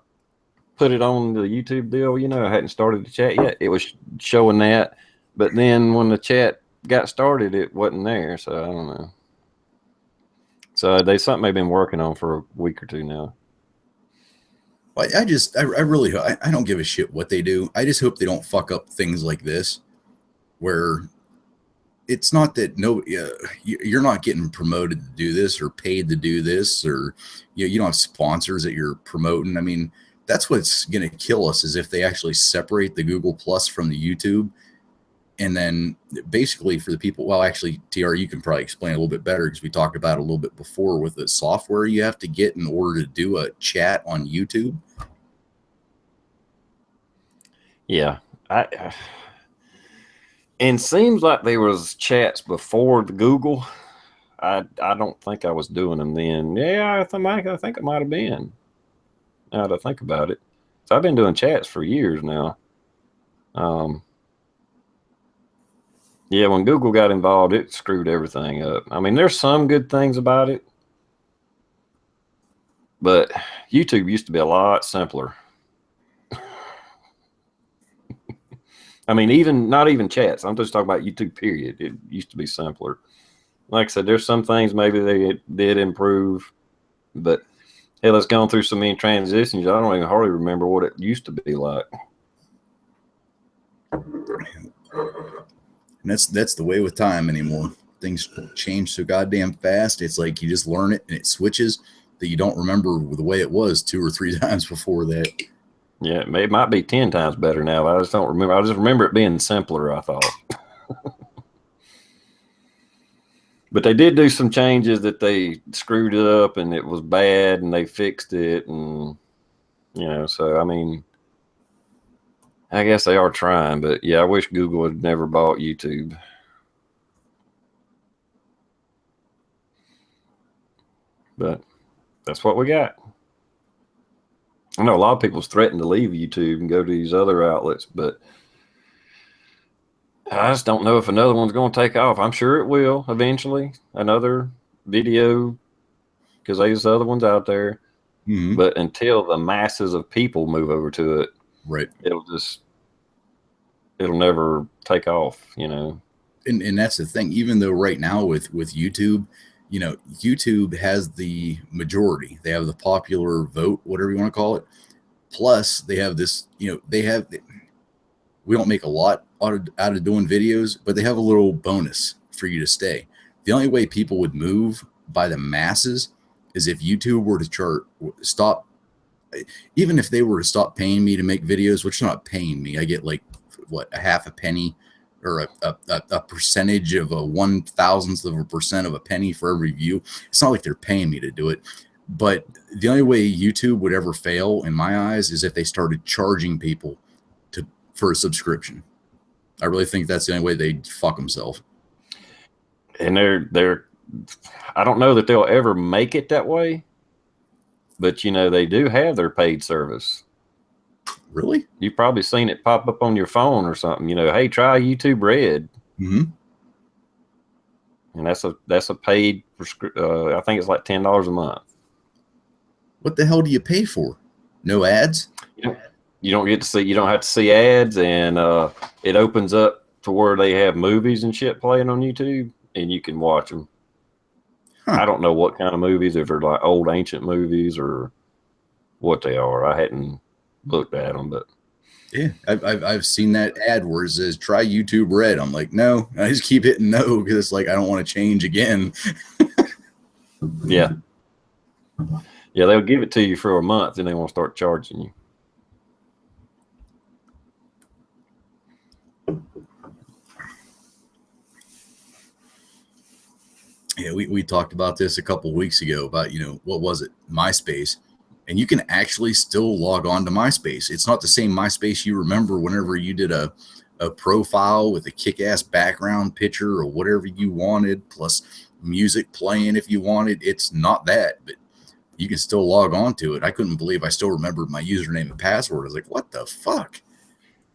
put it on the YouTube deal. You know, I hadn't started the chat yet. It was showing that, but then when the chat got started, it wasn't there. So I don't know. So they something they've been working on for a week or two now.
I don't give a shit what they do. I just hope they don't fuck up things like this, where it's not that you're not getting promoted to do this or paid to do this, or you don't have sponsors that you're promoting. I mean, that's what's going to kill us, is if they actually separate the Google Plus from the YouTube. And then basically for the people, well, actually, TR, you can probably explain a little bit better because we talked about it a little bit before with the software you have to get in order to do a chat on YouTube.
Yeah, and seems like there was chats before the Google. I don't think I was doing them then. Yeah, I think I might have been. Now that I think about it, so I've been doing chats for years now. Yeah, when Google got involved, it screwed everything up. I mean, there's some good things about it, but YouTube used to be a lot simpler. I mean, even not even chats. I'm just talking about YouTube. Period. It used to be simpler. Like I said, there's some things maybe they did improve, but hell, it's gone through so many transitions. I don't even hardly remember what it used to be like.
And that's the way with time anymore. Things change so goddamn fast. It's like you just learn it and it switches that you don't remember the way it was 2 or 3 times before that.
Yeah, it might be 10 times better now. I just don't remember. I just remember it being simpler, I thought. But they did do some changes that they screwed up and it was bad and they fixed it. And, so, I mean, I guess they are trying. But, yeah, I wish Google had never bought YouTube. But that's what we got. I know a lot of people's threatened to leave YouTube and go to these other outlets, but I just don't know if another one's going to take off. I'm sure it will eventually. Another video, because there's other ones out there.
Mm-hmm.
But until the masses of people move over to it,
right,
it'll never take off,
And that's the thing. Even though right now with YouTube, YouTube has the majority. They have the popular vote, whatever you want to call it. Plus, they have this. We don't make a lot out of doing videos, but they have a little bonus for you to stay. The only way people would move by the masses is if YouTube were to stop. Even if they were to stop paying me to make videos, which is not paying me, I get like a half a penny or a percentage of a 1,000th of a percent of a penny for every view. It's not like they're paying me to do it. But the only way YouTube would ever fail in my eyes is if they started charging people for a subscription. I really think that's the only way they'd fuck themselves.
And I don't know that they'll ever make it that way, but they do have their paid service.
Really?
You've probably seen it pop up on your phone or something. Hey, try YouTube Red.
Mm-hmm.
And that's a paid. I think it's like $10 a month.
What the hell do you pay for? No ads?
You don't get to see. You don't have to see ads, and it opens up to where they have movies and shit playing on YouTube, and you can watch them. Huh. I don't know what kind of movies, if they're like old ancient movies or what they are. I hadn't looked at them, but
yeah, I've seen that ad where it says try YouTube Red. I'm like, no, I just keep hitting no because it's like I don't want to change again.
Yeah, they'll give it to you for a month, and they won't start charging you.
Yeah, we talked about this a couple of weeks ago about, what was it? MySpace. And you can actually still log on to MySpace. It's not the same MySpace you remember whenever you did a profile with a kick-ass background picture or whatever you wanted, plus music playing if you wanted. It's not that, but you can still log on to it. I couldn't believe I still remembered my username and password. I was like, what the fuck?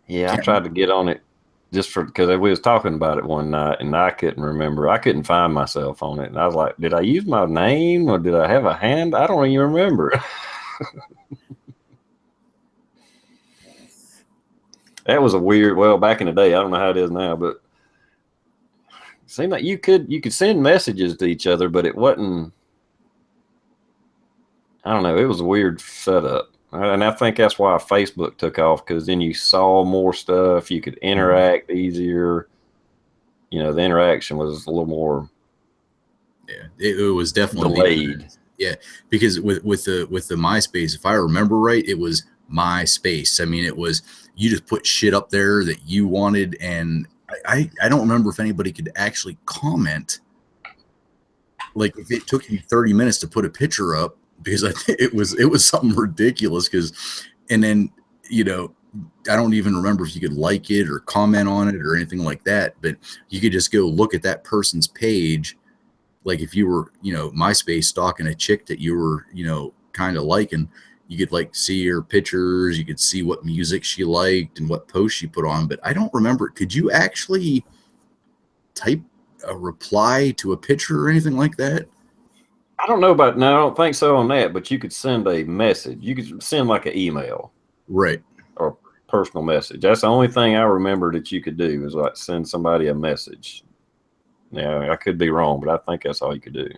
Yeah, I tried to get on it just because we was talking about it one night, and I couldn't remember. I couldn't find myself on it. And I was like, did I use my name or did I have a hand? I don't even remember. That was a weird, back in the day, I don't know how it is now, but it seemed like you could send messages to each other, but it wasn't, I don't know, it was a weird setup. And I think that's why Facebook took off, because then you saw more stuff, you could interact easier. The interaction was a little more.
Yeah, it was definitely
delayed.
Yeah, because with the MySpace, if I remember right, it was MySpace. I mean, it was, you just put shit up there that you wanted, and I don't remember if anybody could actually comment. Like if it took you 30 minutes to put a picture up, because I think it was something ridiculous. And then I don't even remember if you could like it or comment on it or anything like that, but you could just go look at that person's page. Like if you were, MySpace stalking a chick that you were, kind of liking, you could like see her pictures, you could see what music she liked and what posts she put on. But I don't remember. Could you actually type a reply to a picture or anything like that?
I don't know about, no, I don't think so on that, but you could send a message. You could send like an email.
Right.
Or personal message. That's the only thing I remember that you could do is like send somebody a message. Yeah, I could be wrong, but I think that's all you could do.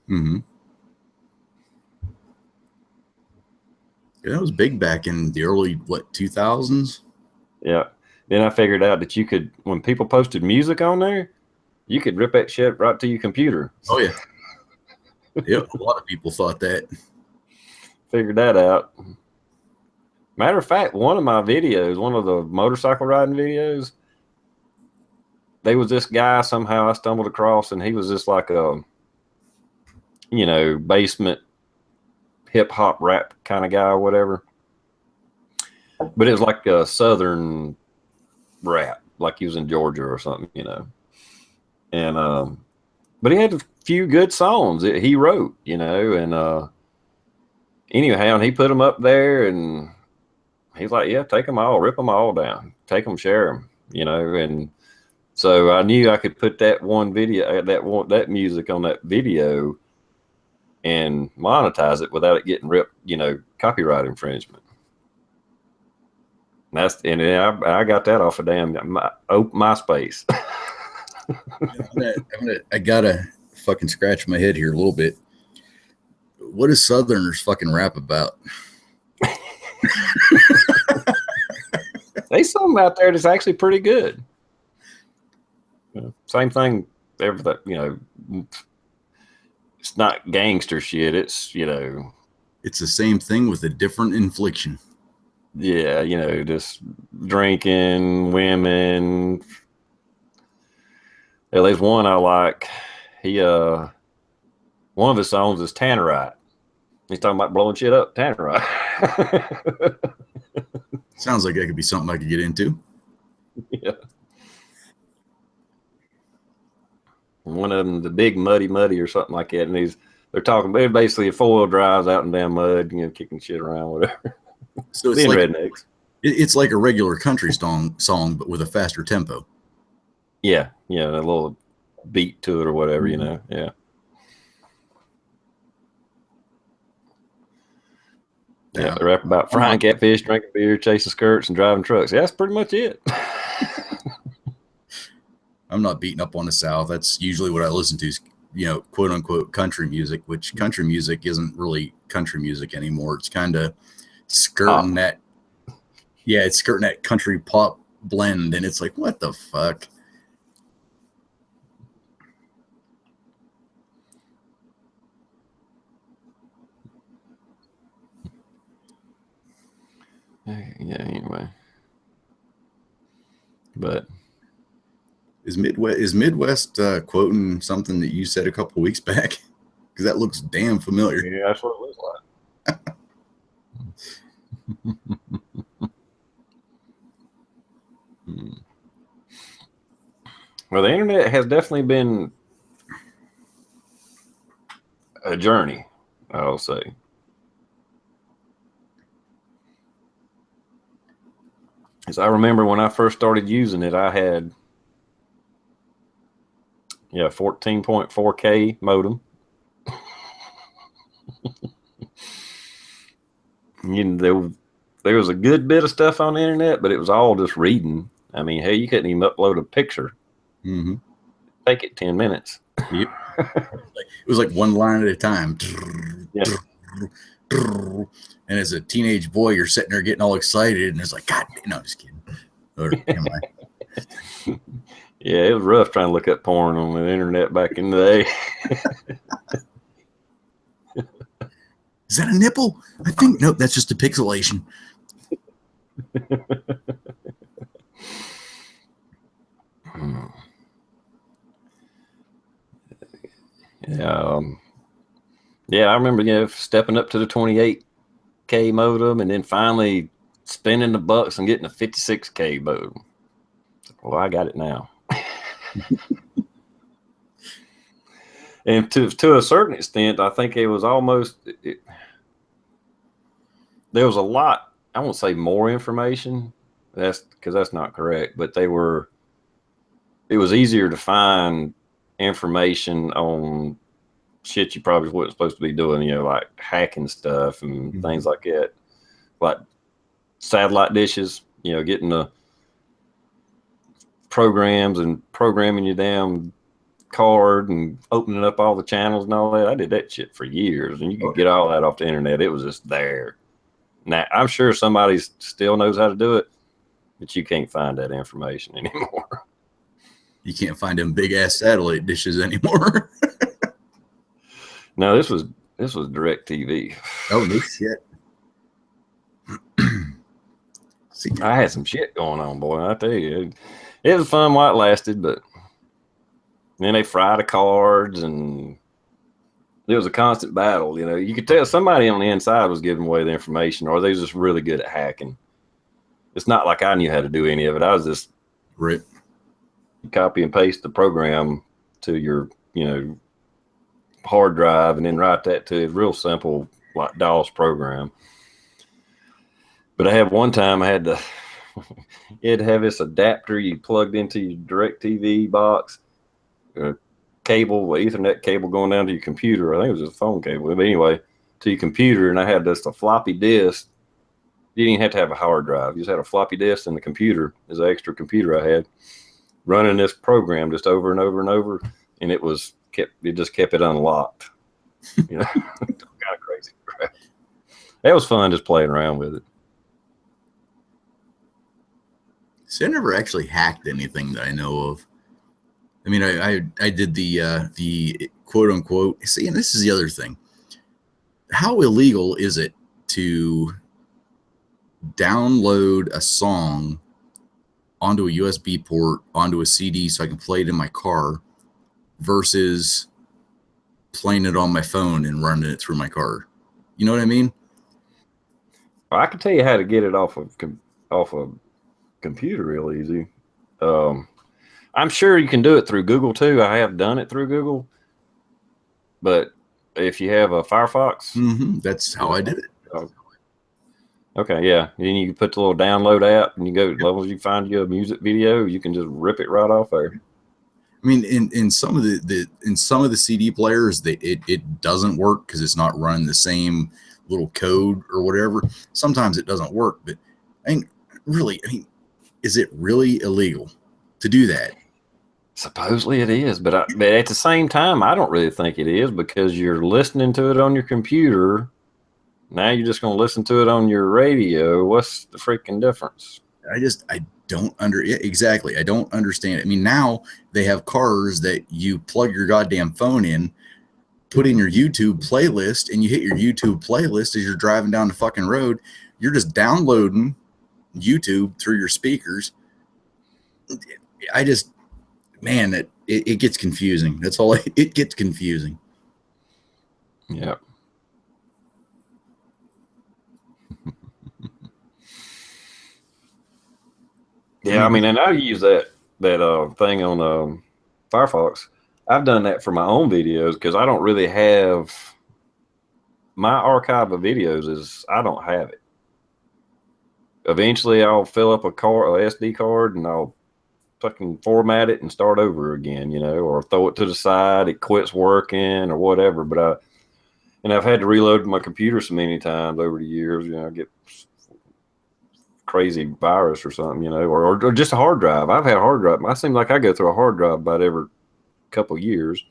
Mm-hmm. Yeah, that was big back in the early 2000s.
Yeah. Then I figured out that you could, when people posted music on there, you could rip that shit right to your computer.
Oh yeah. Yep. A lot of people thought that.
Figured that out. Matter of fact, one of my videos, one of the motorcycle riding videos, there was this guy somehow I stumbled across, and he was just like a, basement hip hop rap kind of guy or whatever. But it was like a southern rap, like he was in Georgia or something, And but he had a few good songs that he wrote, and anyhow, and he put them up there, and he's like, yeah, take them all, rip them all down, take them, share them, and so I knew I could put that one video, that music on that video and monetize it without it getting ripped, copyright infringement. And I got that off of damn MySpace.
I gotta fucking scratch my head here a little bit. What does Southerners fucking rap about?
There's something out there that's actually pretty good. Same thing. Everything, it's not gangster shit. It's
it's the same thing with a different infliction.
Yeah, just drinking, women. Yeah, there's one I like. He one of his songs is Tannerite. He's talking about blowing shit up, Tannerite.
Sounds like that could be something I could get into.
Yeah. One of them, the Big Muddy or something like that, and they're talking basically 4-wheel drives out in damn mud, kicking shit around, whatever.
So it's
being
like
rednecks.
It's like a regular country song, but with a faster tempo.
Yeah, a little beat to it or whatever, Yeah. Yeah, they rap about frying catfish, drinking beer, chasing skirts, and driving trucks. Yeah, that's pretty much it.
I'm not beating up on the South. That's usually what I listen to is, quote unquote country music, which country music isn't really country music anymore. It's kind of skirting that. Yeah, it's skirting that country pop blend. And it's like, what the fuck?
Yeah, anyway. But
is Midwest quoting something that you said a couple of weeks back? Because that looks damn familiar.
Yeah, that's what it looks like. Well, the internet has definitely been a journey, I'll say. As I remember when I first started using it, I had 14.4K modem. There was a good bit of stuff on the internet, but it was all just reading. I mean, hey, you couldn't even upload a picture.
Mm-hmm.
Take it 10 minutes.
Yep. It was like one line at a time.
Yeah.
And as a teenage boy, you're sitting there getting all excited, and it's like, God, no, I'm just kidding. Or am I?
Yeah, it was rough trying to look up porn on the internet back in the day.
Is that a nipple? I think nope. That's just a pixelation.
Yeah, I remember stepping up to the 28K modem, and then finally spending the bucks and getting a 56K modem. Well, I got it now. And to a certain extent, I think it was almost there was a lot. I won't say more information. That's because that's not correct. But it was easier to find information on shit you probably wasn't supposed to be doing. Like hacking stuff and things like that, like satellite dishes. getting the programs and programming your damn card and opening up all the channels and all that. I did that shit for years, and you could get all that off the internet. It was just there. Now, I'm sure somebody still knows how to do it, but you can't find that information anymore.
You can't find them big ass satellite dishes anymore.
No, this was direct TV.
Oh, no shit. See,
I had some shit going on, boy. I tell you, it was fun while it lasted, but then they fry the cards, and it was a constant battle. You could tell somebody on the inside was giving away the information, or they was just really good at hacking. It's not like I knew how to do any of it. I was just
right.
Copy and paste the program to your, hard drive, and then write that to a real simple, like DOS program. But I had one time I had to, you had to have this adapter you plugged into your DirecTV box, cable, Ethernet cable going down to your computer. I think it was just a phone cable. But anyway, to your computer, and I had just a floppy disk. You didn't even have to have a hard drive. You just had a floppy disk in the computer. As an extra computer I had, running this program just over and over and over, and it just kept it unlocked. Kind of crazy crap. That was fun just playing around with it.
See, I never actually hacked anything that I know of. I mean, I did the quote unquote. See, and this is the other thing. How illegal is it to download a song onto a USB port, onto a CD so I can play it in my car versus playing it on my phone and running it through my car? You know what I mean?
Well, I can tell you how to get it off of computer real easy. I'm sure you can do it through Google too. I have done it through Google, but if you have a Firefox,
that's how I did it.
Okay, yeah. Then you put the little download app, and you go, as long as you find you a music video, you can just rip it right off there.
I mean, in some of the CD players, it doesn't work because it's not running the same little code or whatever. Sometimes it doesn't work, but really, is it really illegal to do that?
Supposedly it is, but at the same time, I don't really think it is, because you're listening to it on your computer. Now you're just going to listen to it on your radio. What's the freaking difference?
I don't exactly. I don't understand it. I mean, now they have cars that you plug your goddamn phone in, put in your YouTube playlist, and you hit your YouTube playlist as you're driving down the fucking road. You're just downloading YouTube through your speakers. Man, it gets confusing. That's all. It gets confusing.
Yeah. Yeah, I mean, and I use that thing on Firefox. I've done that for my own videos because I don't really have my archive of videos. I don't have it. Eventually, I'll fill up a SD card, and I'll fucking format it and start over again, or throw it to the side. It quits working or whatever. But I've had to reload my computer so many times over the years. I get crazy virus or something, or just a hard drive. I've had a hard drive. I seem like I go through a hard drive about every couple of years.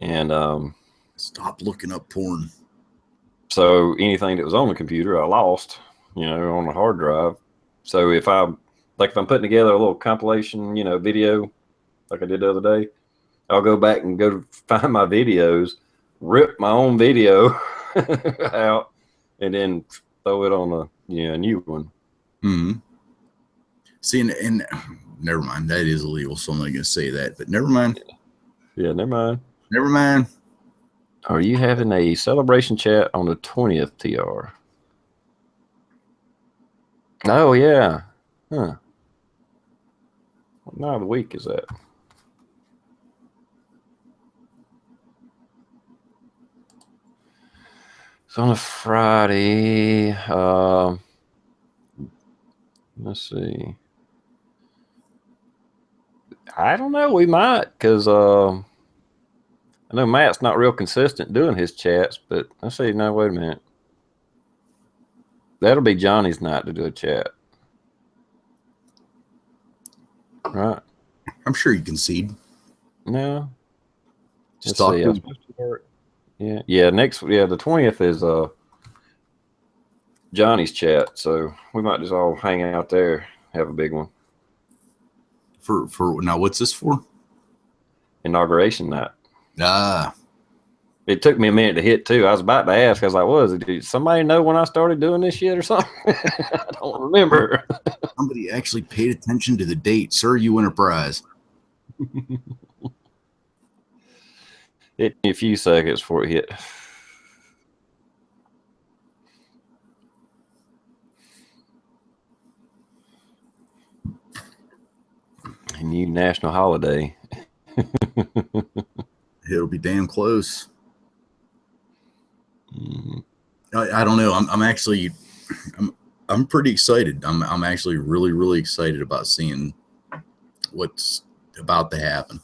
And
stop looking up porn.
So anything that was on the computer, I lost, on the hard drive. So if I'm putting together a little compilation, video, like I did the other day, I'll go back and go find my videos, rip my own video out, and then throw it on a new one.
See, and never mind. That is illegal, so I'm not going to say that. But never mind.
Yeah, never mind.
Never mind.
Are you having a celebration chat on the 20th, TR? Oh, yeah. Huh. What night of the week is that? It's on a Friday. Let's see. I don't know. We might, because I know Matt's not real consistent doing his chats, but let's see. No, wait a minute. That'll be Johnny's night to do a chat. Right.
I'm sure you concede.
No.
Just
Let's
talk
see.
to
I'm supposed to work. Yeah. Yeah. The 20th is Johnny's chat. So we might just all hang out there, have a big one.
for now. What's this for?
Inauguration night.
Ah,
It took me a minute to hit too. I was about to ask. I was like, "Was it? Did somebody know when I started doing this shit or something?" I don't remember.
somebody actually paid attention to the date, sir. You win a prize.
It took me a few seconds before it hit. A new national holiday.
It'll be damn close.
Mhm.
I don't know. I'm pretty excited. I'm actually really excited about seeing what's about to happen.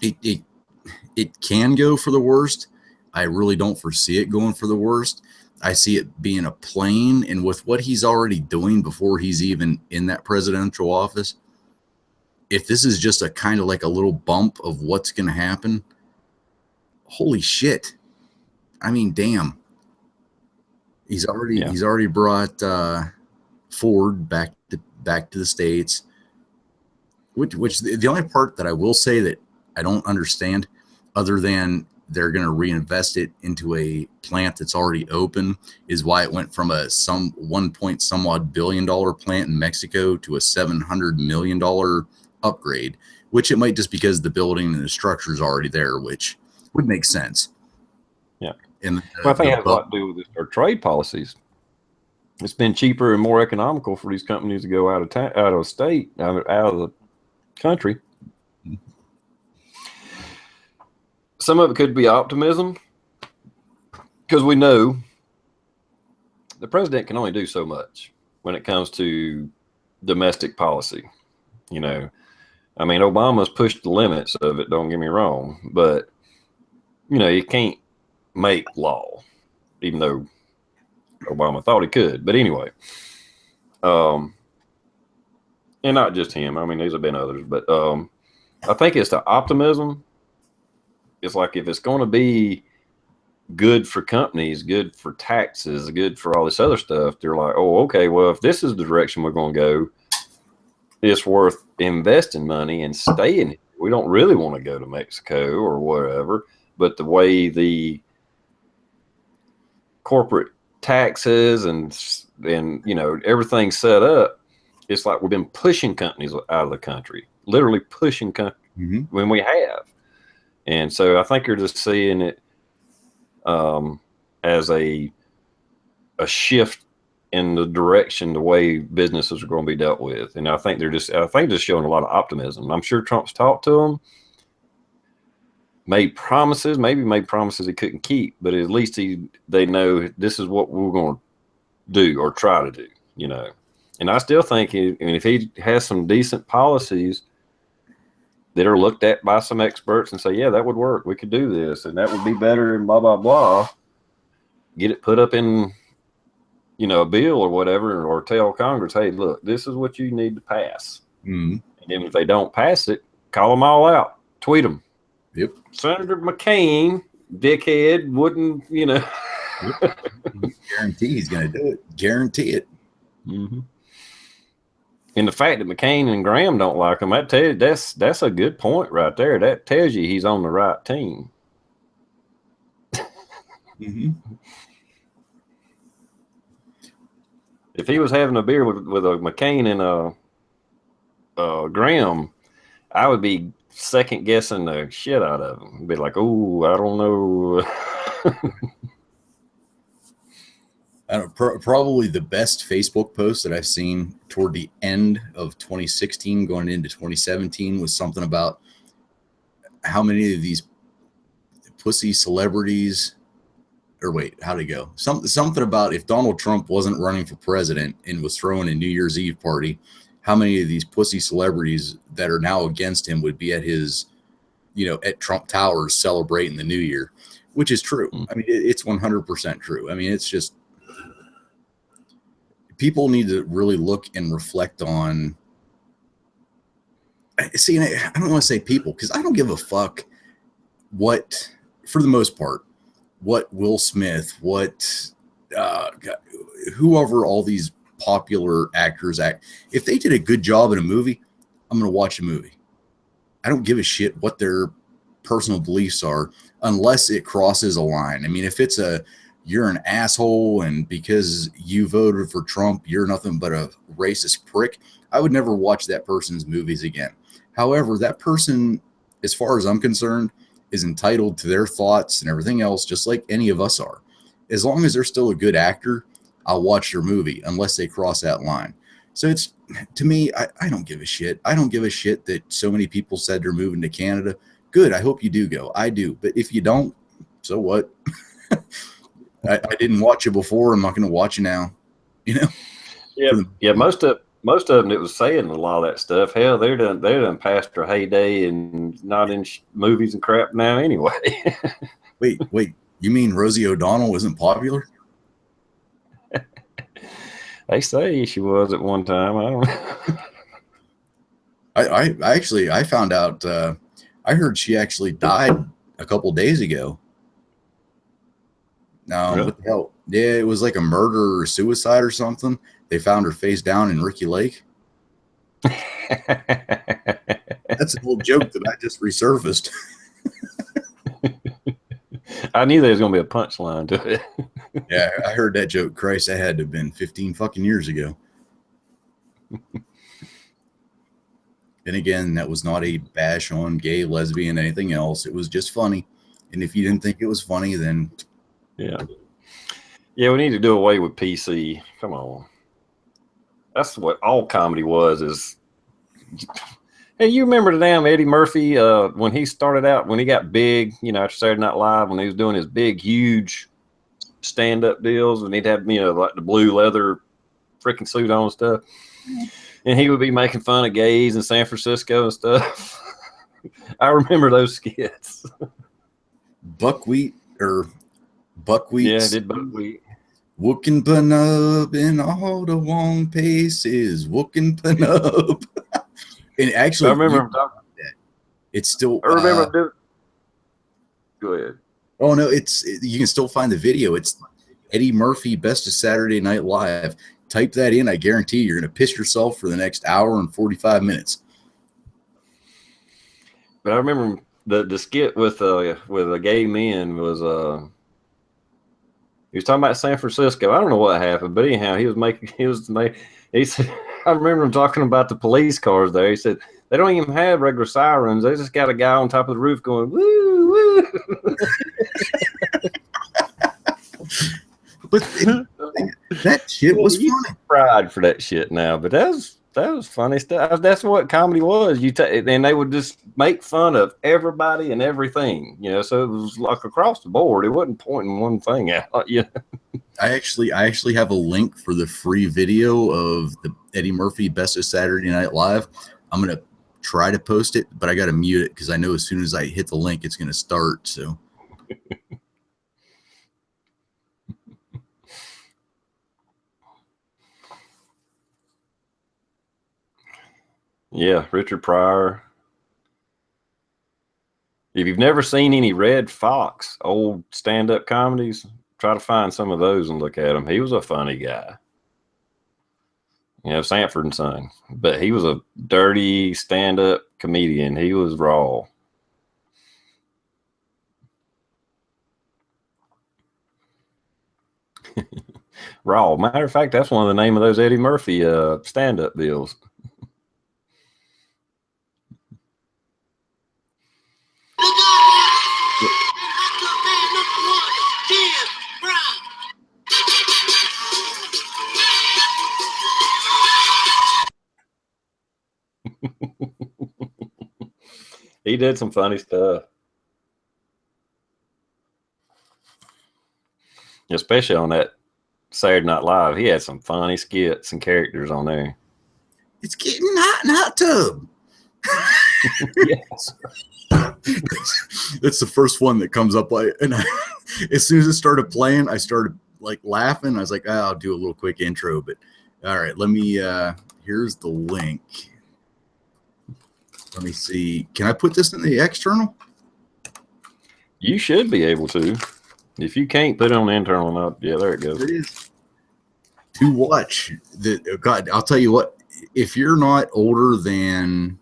It can go for the worst. I really don't foresee it going for the worst. I see it being a plane, and with what he's already doing before he's even in that presidential office, if this is just a kind of like a little bump of what's going to happen, holy shit. I mean, damn. He's already brought Ford back to the States. Which the only part that I will say that I don't understand, other than they're going to reinvest it into a plant that's already open, is why it went from a some 1 point billion plant in Mexico to a $700 million upgrade, which it might just because the building and the structure is already there, which would make sense.
Yeah.
And
Well, I think it has a lot to do with our trade policies. It's been cheaper and more economical for these companies to go out of state, out of the country. Some of it could be optimism, because we know the president can only do so much when it comes to domestic policy. You know, I mean, Obama's pushed the limits of it, don't get me wrong, but you know, you can't make law, even though Obama thought he could. But anyway, and not just him. I mean, there's been others, but I think it's the optimism. It's like, if it's going to be good for companies, good for taxes, good for all this other stuff, they're like, oh, okay, well, if this is the direction we're going to go, it's worth investing money and staying. We don't really want to go to Mexico or whatever, but the way the corporate taxes and you know, everything's set up, it's like we've been pushing companies out of the country, literally pushing companies when we have. And so I think you're just seeing it as a shift in the direction, the way businesses are going to be dealt with. And I think they're just showing a lot of optimism. I'm sure Trump's talked to them, made promises he couldn't keep, but at least they know this is what we're going to do or try to do, you know. And I still think if he has some decent policies that are looked at by some experts and say, yeah, that would work, we could do this, and that would be better, and blah, blah, blah, get it put up in, you know, a bill or whatever, or tell Congress, hey, look, this is what you need to pass. And then if they don't pass it, call them all out, tweet them.
Yep.
Senator McCain, dickhead, wouldn't, you know.
Yep. Guarantee he's going to do it. Guarantee it.
And the fact that McCain and Graham don't like him, that's a good point right there. That tells you he's on the right team. If he was having a beer with a McCain and a Graham, I would be second guessing the shit out of him. Be like, oh, I don't know.
Probably the best Facebook post that I've seen toward the end of 2016 going into 2017 was something about how many of these pussy celebrities, or wait, how'd it go? Something about if Donald Trump wasn't running for president and was throwing a New Year's Eve party, how many of these pussy celebrities that are now against him would be at his, you know, at Trump Towers celebrating the new year, which is true. I mean, it's 100% true. I mean, it's just, people need to really look and reflect on. See, and I don't want to say people because I don't give a fuck what, for the most part, what Will Smith, what whoever all these popular actors act. If they did a good job in a movie, I'm going to watch a movie. I don't give a shit what their personal beliefs are unless it crosses a line. I mean, if it's you're an asshole and because you voted for Trump, you're nothing but a racist prick, I would never watch that person's movies again. However, that person, as far as I'm concerned, is entitled to their thoughts and everything else, just like any of us are. As long as they're still a good actor, I'll watch their movie unless they cross that line. So it's, to me, I don't give a shit. I don't give a shit that so many people said they're moving to Canada. Good. I hope you do go. I do. But if you don't, so what? I didn't watch it before. I'm not going to watch it now. You know?
Yeah. Most of them that was saying a lot of that stuff. Hell, they're done past their heyday and not in movies and crap now anyway.
Wait. You mean Rosie O'Donnell wasn't popular?
They say she was at one time. I don't know.
I found out. I heard she actually died a couple days ago. No,
Really?
what the hell? Yeah, it was like a murder or suicide or something. They found her face down in Ricky Lake. That's an old joke that I just resurfaced.
I knew there was going to be a punchline to it.
Yeah, I heard that joke. Christ, that had to have been 15 fucking years ago. And again, that was not a bash on gay, lesbian, anything else. It was just funny. And if you didn't think it was funny, then
yeah, we need to do away with PC. Come on, that's what all comedy was. Is hey, you remember the damn Eddie Murphy when he started out, when he got big, after Saturday Night Live, when he was doing his big, huge stand-up deals, and he'd have like the blue leather freaking suit on and stuff, and he would be making fun of gays in San Francisco and stuff. I remember those skits.
buckwheat.
Yeah, did buckwheat.
Wookin' Panub in all the wrong paces. Wookin' Panub. And actually,
I remember him talking about
that. It's still.
I remember. Go ahead.
Oh no, you can still find the video. It's Eddie Murphy Best of Saturday Night Live. Type that in. I guarantee you're going to piss yourself for the next hour and 45 minutes.
But I remember the skit with a gay men was he was talking about San Francisco. I don't know what happened, but anyhow, he said, I remember him talking about the police cars there. He said they don't even have regular sirens. They just got a guy on top of the roof going woo woo.
But that shit was funny.
Pride for that shit now, but that was funny stuff. That's what comedy was. And they would just make fun of everybody and everything, So it was like across the board. It wasn't pointing one thing out.
I actually have a link for the free video of the Eddie Murphy Best of Saturday Night Live. I'm gonna try to post it, but I gotta mute it because I know as soon as I hit the link, it's gonna start. So.
Yeah, Richard Pryor. If you've never seen any Red Fox old stand-up comedies, try to find some of those and look at him. He was a funny guy. Sanford and Son. But he was a dirty stand-up comedian. He was raw. Raw. Matter of fact, that's one of the name of those Eddie Murphy stand-up deals. He did some funny stuff. Especially on that Saturday Night Live. He had some funny skits and characters on there.
It's getting hot in a hot tub.
Yes.
That's the first one that comes up. As soon as it started playing, I started like laughing. I was like, I'll do a little quick intro, but All right, let me. Here's the link. Let me see. Can I put this in the external?
You should be able to. If you can't put it on the internal, not yeah, there it goes.
There it is. To watch the God, I'll tell you what. If you're not older than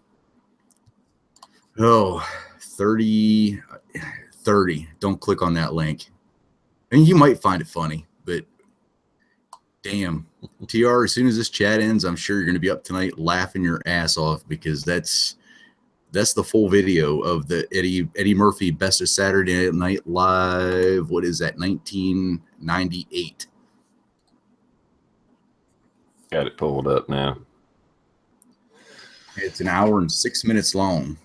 30, don't click on that link. And you might find it funny, but damn, TR, as soon as this chat ends, I'm sure you're going to be up tonight laughing your ass off, because that's the full video of the Eddie Murphy Best of Saturday Night Live. What is that? 1998.
Got it pulled up now.
It's an hour and 6 minutes long.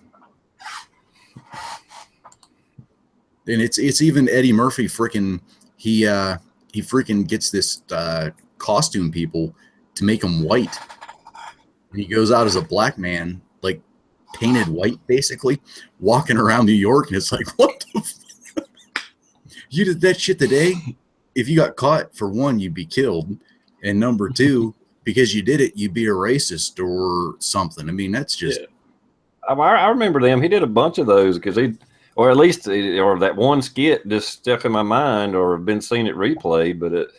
And it's even Eddie Murphy freaking he freaking gets this costume people to make him white. And he goes out as a black man, like painted white, basically, walking around New York, and it's like, what the fuck? You did that shit today? If you got caught, for one, you'd be killed, and number two, because you did it, you'd be a racist or something. I mean, that's just.
Yeah. I remember them. He did a bunch of those because or at least, or that one skit just stuck in my mind, or been seen it replayed. But it,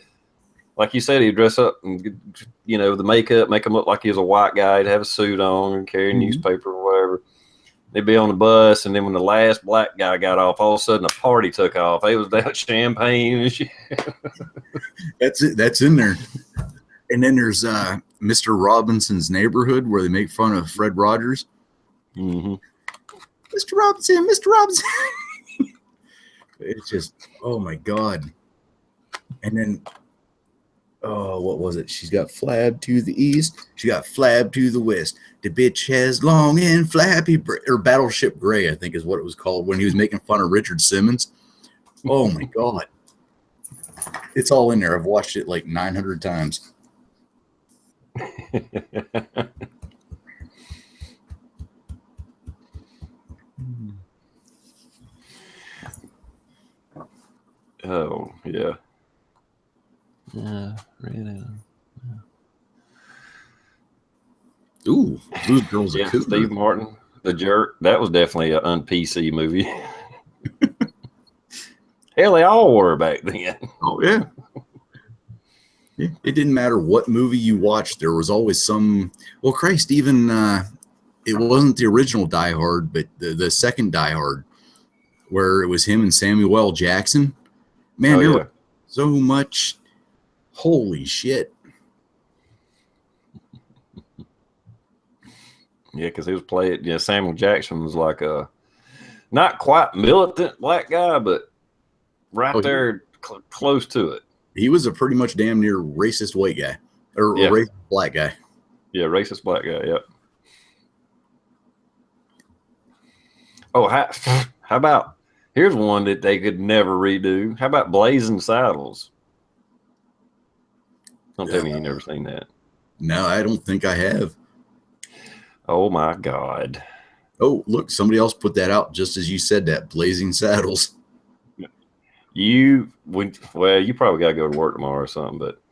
like you said, he'd dress up and, you know, the makeup, make him look like he was a white guy. He'd have a suit on and carry a newspaper or whatever. They'd be on the bus, and then when the last black guy got off, all of a sudden a party took off. It was that champagne and shit.
That's it. That's in there. And then there's Mr. Robinson's Neighborhood, where they make fun of Fred Rogers.
Mm-hmm.
Mr. Robinson, Mr. Robinson. It's just, oh my God. And then, oh, what was it? She's got flab to the east. She got flab to the west. The bitch has long and flappy, or Battleship Gray, I think is what it was called, when he was making fun of Richard Simmons. Oh my God. It's all in there. I've watched it like 900 times.
Oh, yeah.
Really.
Ooh, Blues Girls are cool.
Steve Martin, The Jerk. That was definitely an un-PC movie. Hell, they all were back then.
Oh, yeah. Yeah. It didn't matter what movie you watched. There was always some. Well, Christ, even it wasn't the original Die Hard, but the second Die Hard, where it was him and Samuel L. Jackson. Man, there was so much. Holy shit.
Yeah, because he was playing. Yeah, Samuel Jackson was like a not quite militant black guy, but there close to it.
He was a pretty much damn near racist white guy, or racist black guy.
Yeah, racist black guy. Yep. Oh, how about? Here's one that they could never redo. How about Blazing Saddles? Don't tell me you've never seen that.
No, I don't think I have.
Oh my God.
Oh, look, somebody else put that out just as you said that. Blazing Saddles.
You probably got to go to work tomorrow or something, but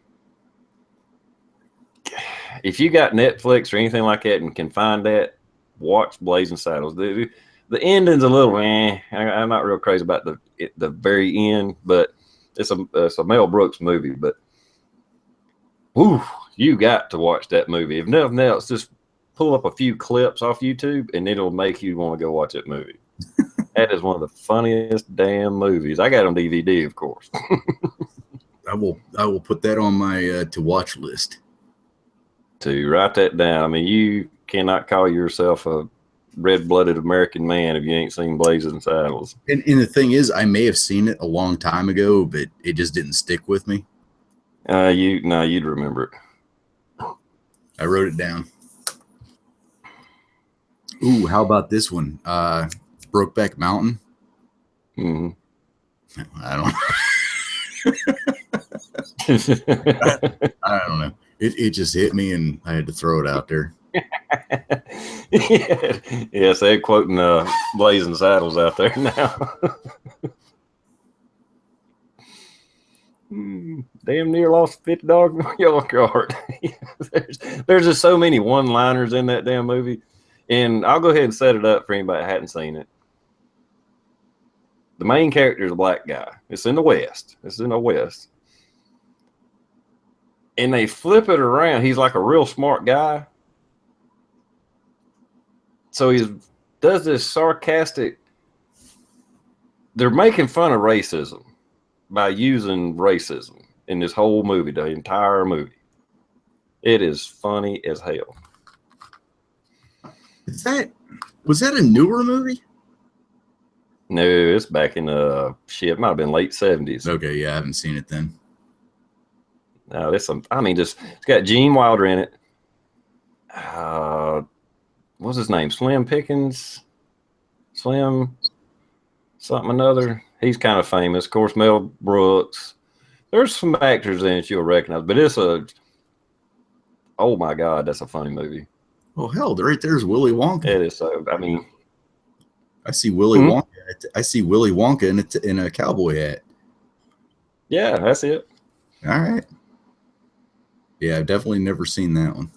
if you got Netflix or anything like that and can find that, watch Blazing Saddles. The ending's a little, I'm not real crazy about the very end, but it's a Mel Brooks movie. But whew, you got to watch that movie. If nothing else, just pull up a few clips off YouTube, and it'll make you want to go watch that movie. That is one of the funniest damn movies. I got it on DVD, of course.
I will put that on my to watch list.
To write that down. I mean, you cannot call yourself a red-blooded American man if you ain't seen Blazing Saddles.
And the thing is, I may have seen it a long time ago, but it just didn't stick with me.
You'd remember it.
I wrote it down. Ooh, how about this one? Brokeback Mountain.
Mm-hmm.
I don't. I don't know. It just hit me, and I had to throw it out there.
Yes, they're quoting Blazing Saddles out there now. Damn near lost $50 in my yard. there's just so many one-liners in that damn movie. And I'll go ahead and set it up for anybody that hadn't seen it. The main character is a black guy. It's in the West. And they flip it around. He's like a real smart guy. So he does this sarcastic. They're making fun of racism by using racism in this whole movie, the entire movie. It is funny as hell.
Was that a newer movie?
No, it's back in it might have been late 70s.
Okay, yeah, I haven't seen it then.
No, it's got Gene Wilder in it. What's his name? Slim Pickens? Slim something another. He's kind of famous. Of course, Mel Brooks. There's some actors in it you'll recognize, but oh my God, that's a funny movie.
Oh hell, right there's Willy Wonka.
It is so. I mean,
I see Willy Wonka. I see Willy Wonka in a cowboy hat.
Yeah, that's it.
All right. Yeah, I've definitely never seen that one.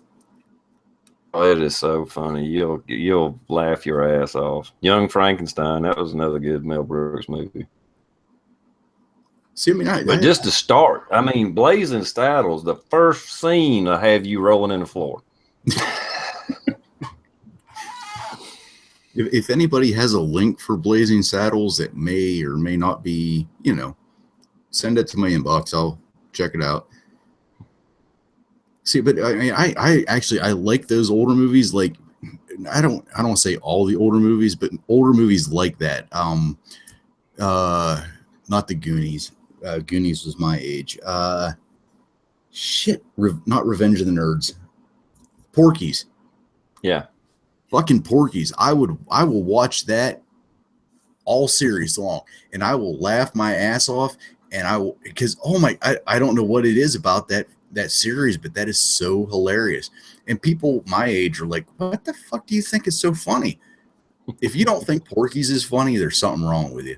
Oh, it is so funny. You'll laugh your ass off. Young Frankenstein. That was another good Mel Brooks movie.
See, I mean,
but just to start, I mean, Blazing Saddles. The first scene I have you rolling in the floor.
If anybody has a link for Blazing Saddles that may or may not be, send it to my inbox. I'll check it out. See, but I mean, I actually like those older movies. Like, I don't say all the older movies, but older movies like that. Not the Goonies. Goonies was my age. Not Revenge of the Nerds. Porky's.
Yeah.
Fucking Porky's. I will watch that all series long, and I will laugh my ass off. And because I don't know what it is about that series, but that is so hilarious. And people my age are like, what the fuck do you think is so funny? If you don't think Porky's is funny, there's something wrong with you.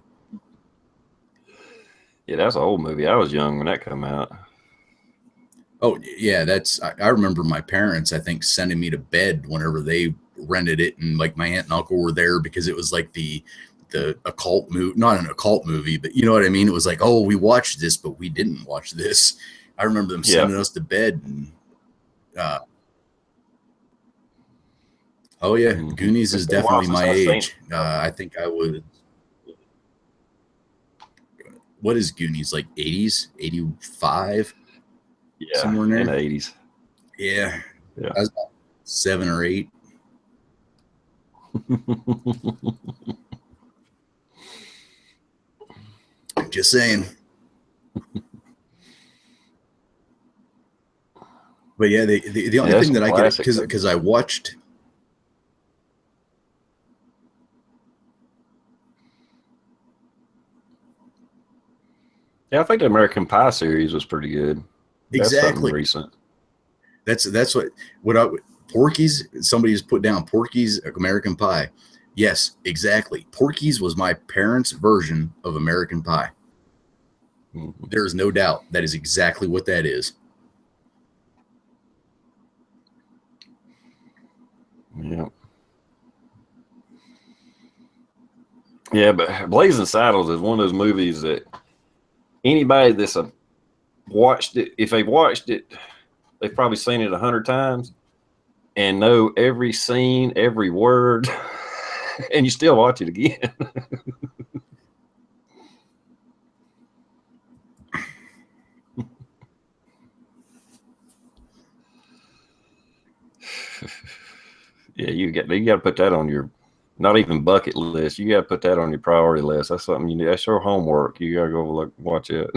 Yeah, that's an old movie. I was young when that came out.
Oh yeah, I remember my parents, I think, sending me to bed whenever they rented it, and like my aunt and uncle were there because it was like the occult movie, not an occult movie, but you know what I mean? It was like, oh, we watched this, but we didn't watch this. I remember them sending us to bed. And oh yeah, Goonies is definitely my age. I think I would. What is Goonies, like 80s, 85?
Yeah,
somewhere in there.
In the 80s.
Yeah. I was about 7 or 8. Just saying. But yeah, the only thing that I get, because I watched.
Yeah, I think the American Pie series was pretty good.
Exactly.
That's recent.
That's what Porky's. Somebody has put down Porky's American Pie. Yes, exactly. Porky's was my parents' version of American Pie. Mm-hmm. There is no doubt that is exactly what that is.
Yeah. Yeah, but Blazing Saddles is one of those movies that anybody that's watched it, if they've watched it, they've probably seen it 100 times and know every scene, every word, and you still watch it again. Yeah, you got to put that on your, not even bucket list. You got to put that on your priority list. That's something you need. That's your homework. You got to go watch it.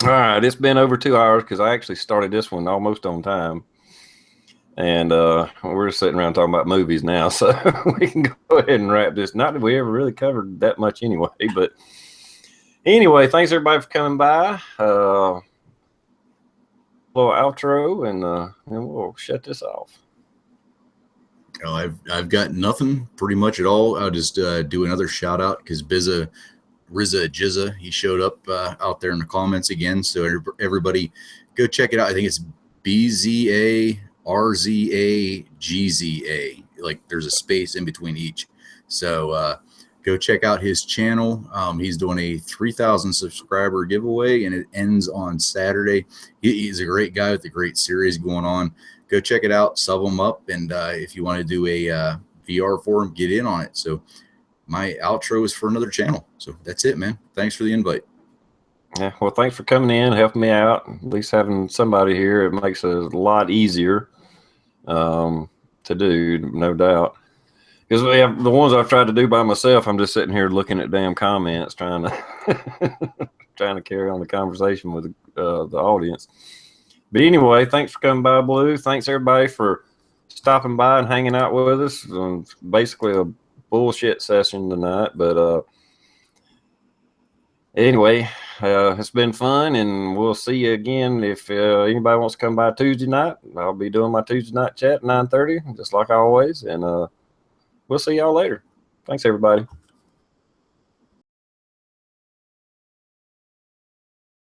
All right, it's been over 2 hours because I actually started this one almost on time. And we're sitting around talking about movies now, so we can go ahead and wrap this. Not that we ever really covered that much anyway, but anyway, thanks everybody for coming by. Little outro, and we'll shut this off.
Oh, I've got nothing pretty much at all. I'll just do another shout out because Riza Jizza, he showed up out there in the comments again. So everybody go check it out. I think it's BZARZAGZA. Like there's a space in between each. So go check out his channel. He's doing a 3,000 subscriber giveaway, and it ends on Saturday. He's a great guy with a great series going on. Go check it out, sub him up, and if you want to do a VR for him, get in on it. So my outro is for another channel. So that's it, man. Thanks for the invite.
Yeah, well, thanks for coming in, helping me out. At least having somebody here, it makes it a lot easier to do, no doubt. Because we have the ones I've tried to do by myself, I'm just sitting here looking at damn comments, trying to carry on the conversation with the audience. But anyway, thanks for coming by, Blue. Thanks everybody for stopping by and hanging out with us. Basically a bullshit session tonight, but anyway, it's been fun, and we'll see you again. If anybody wants to come by Tuesday night, I'll be doing my Tuesday night chat at 9:30, just like always, and we'll see y'all later. Thanks, everybody.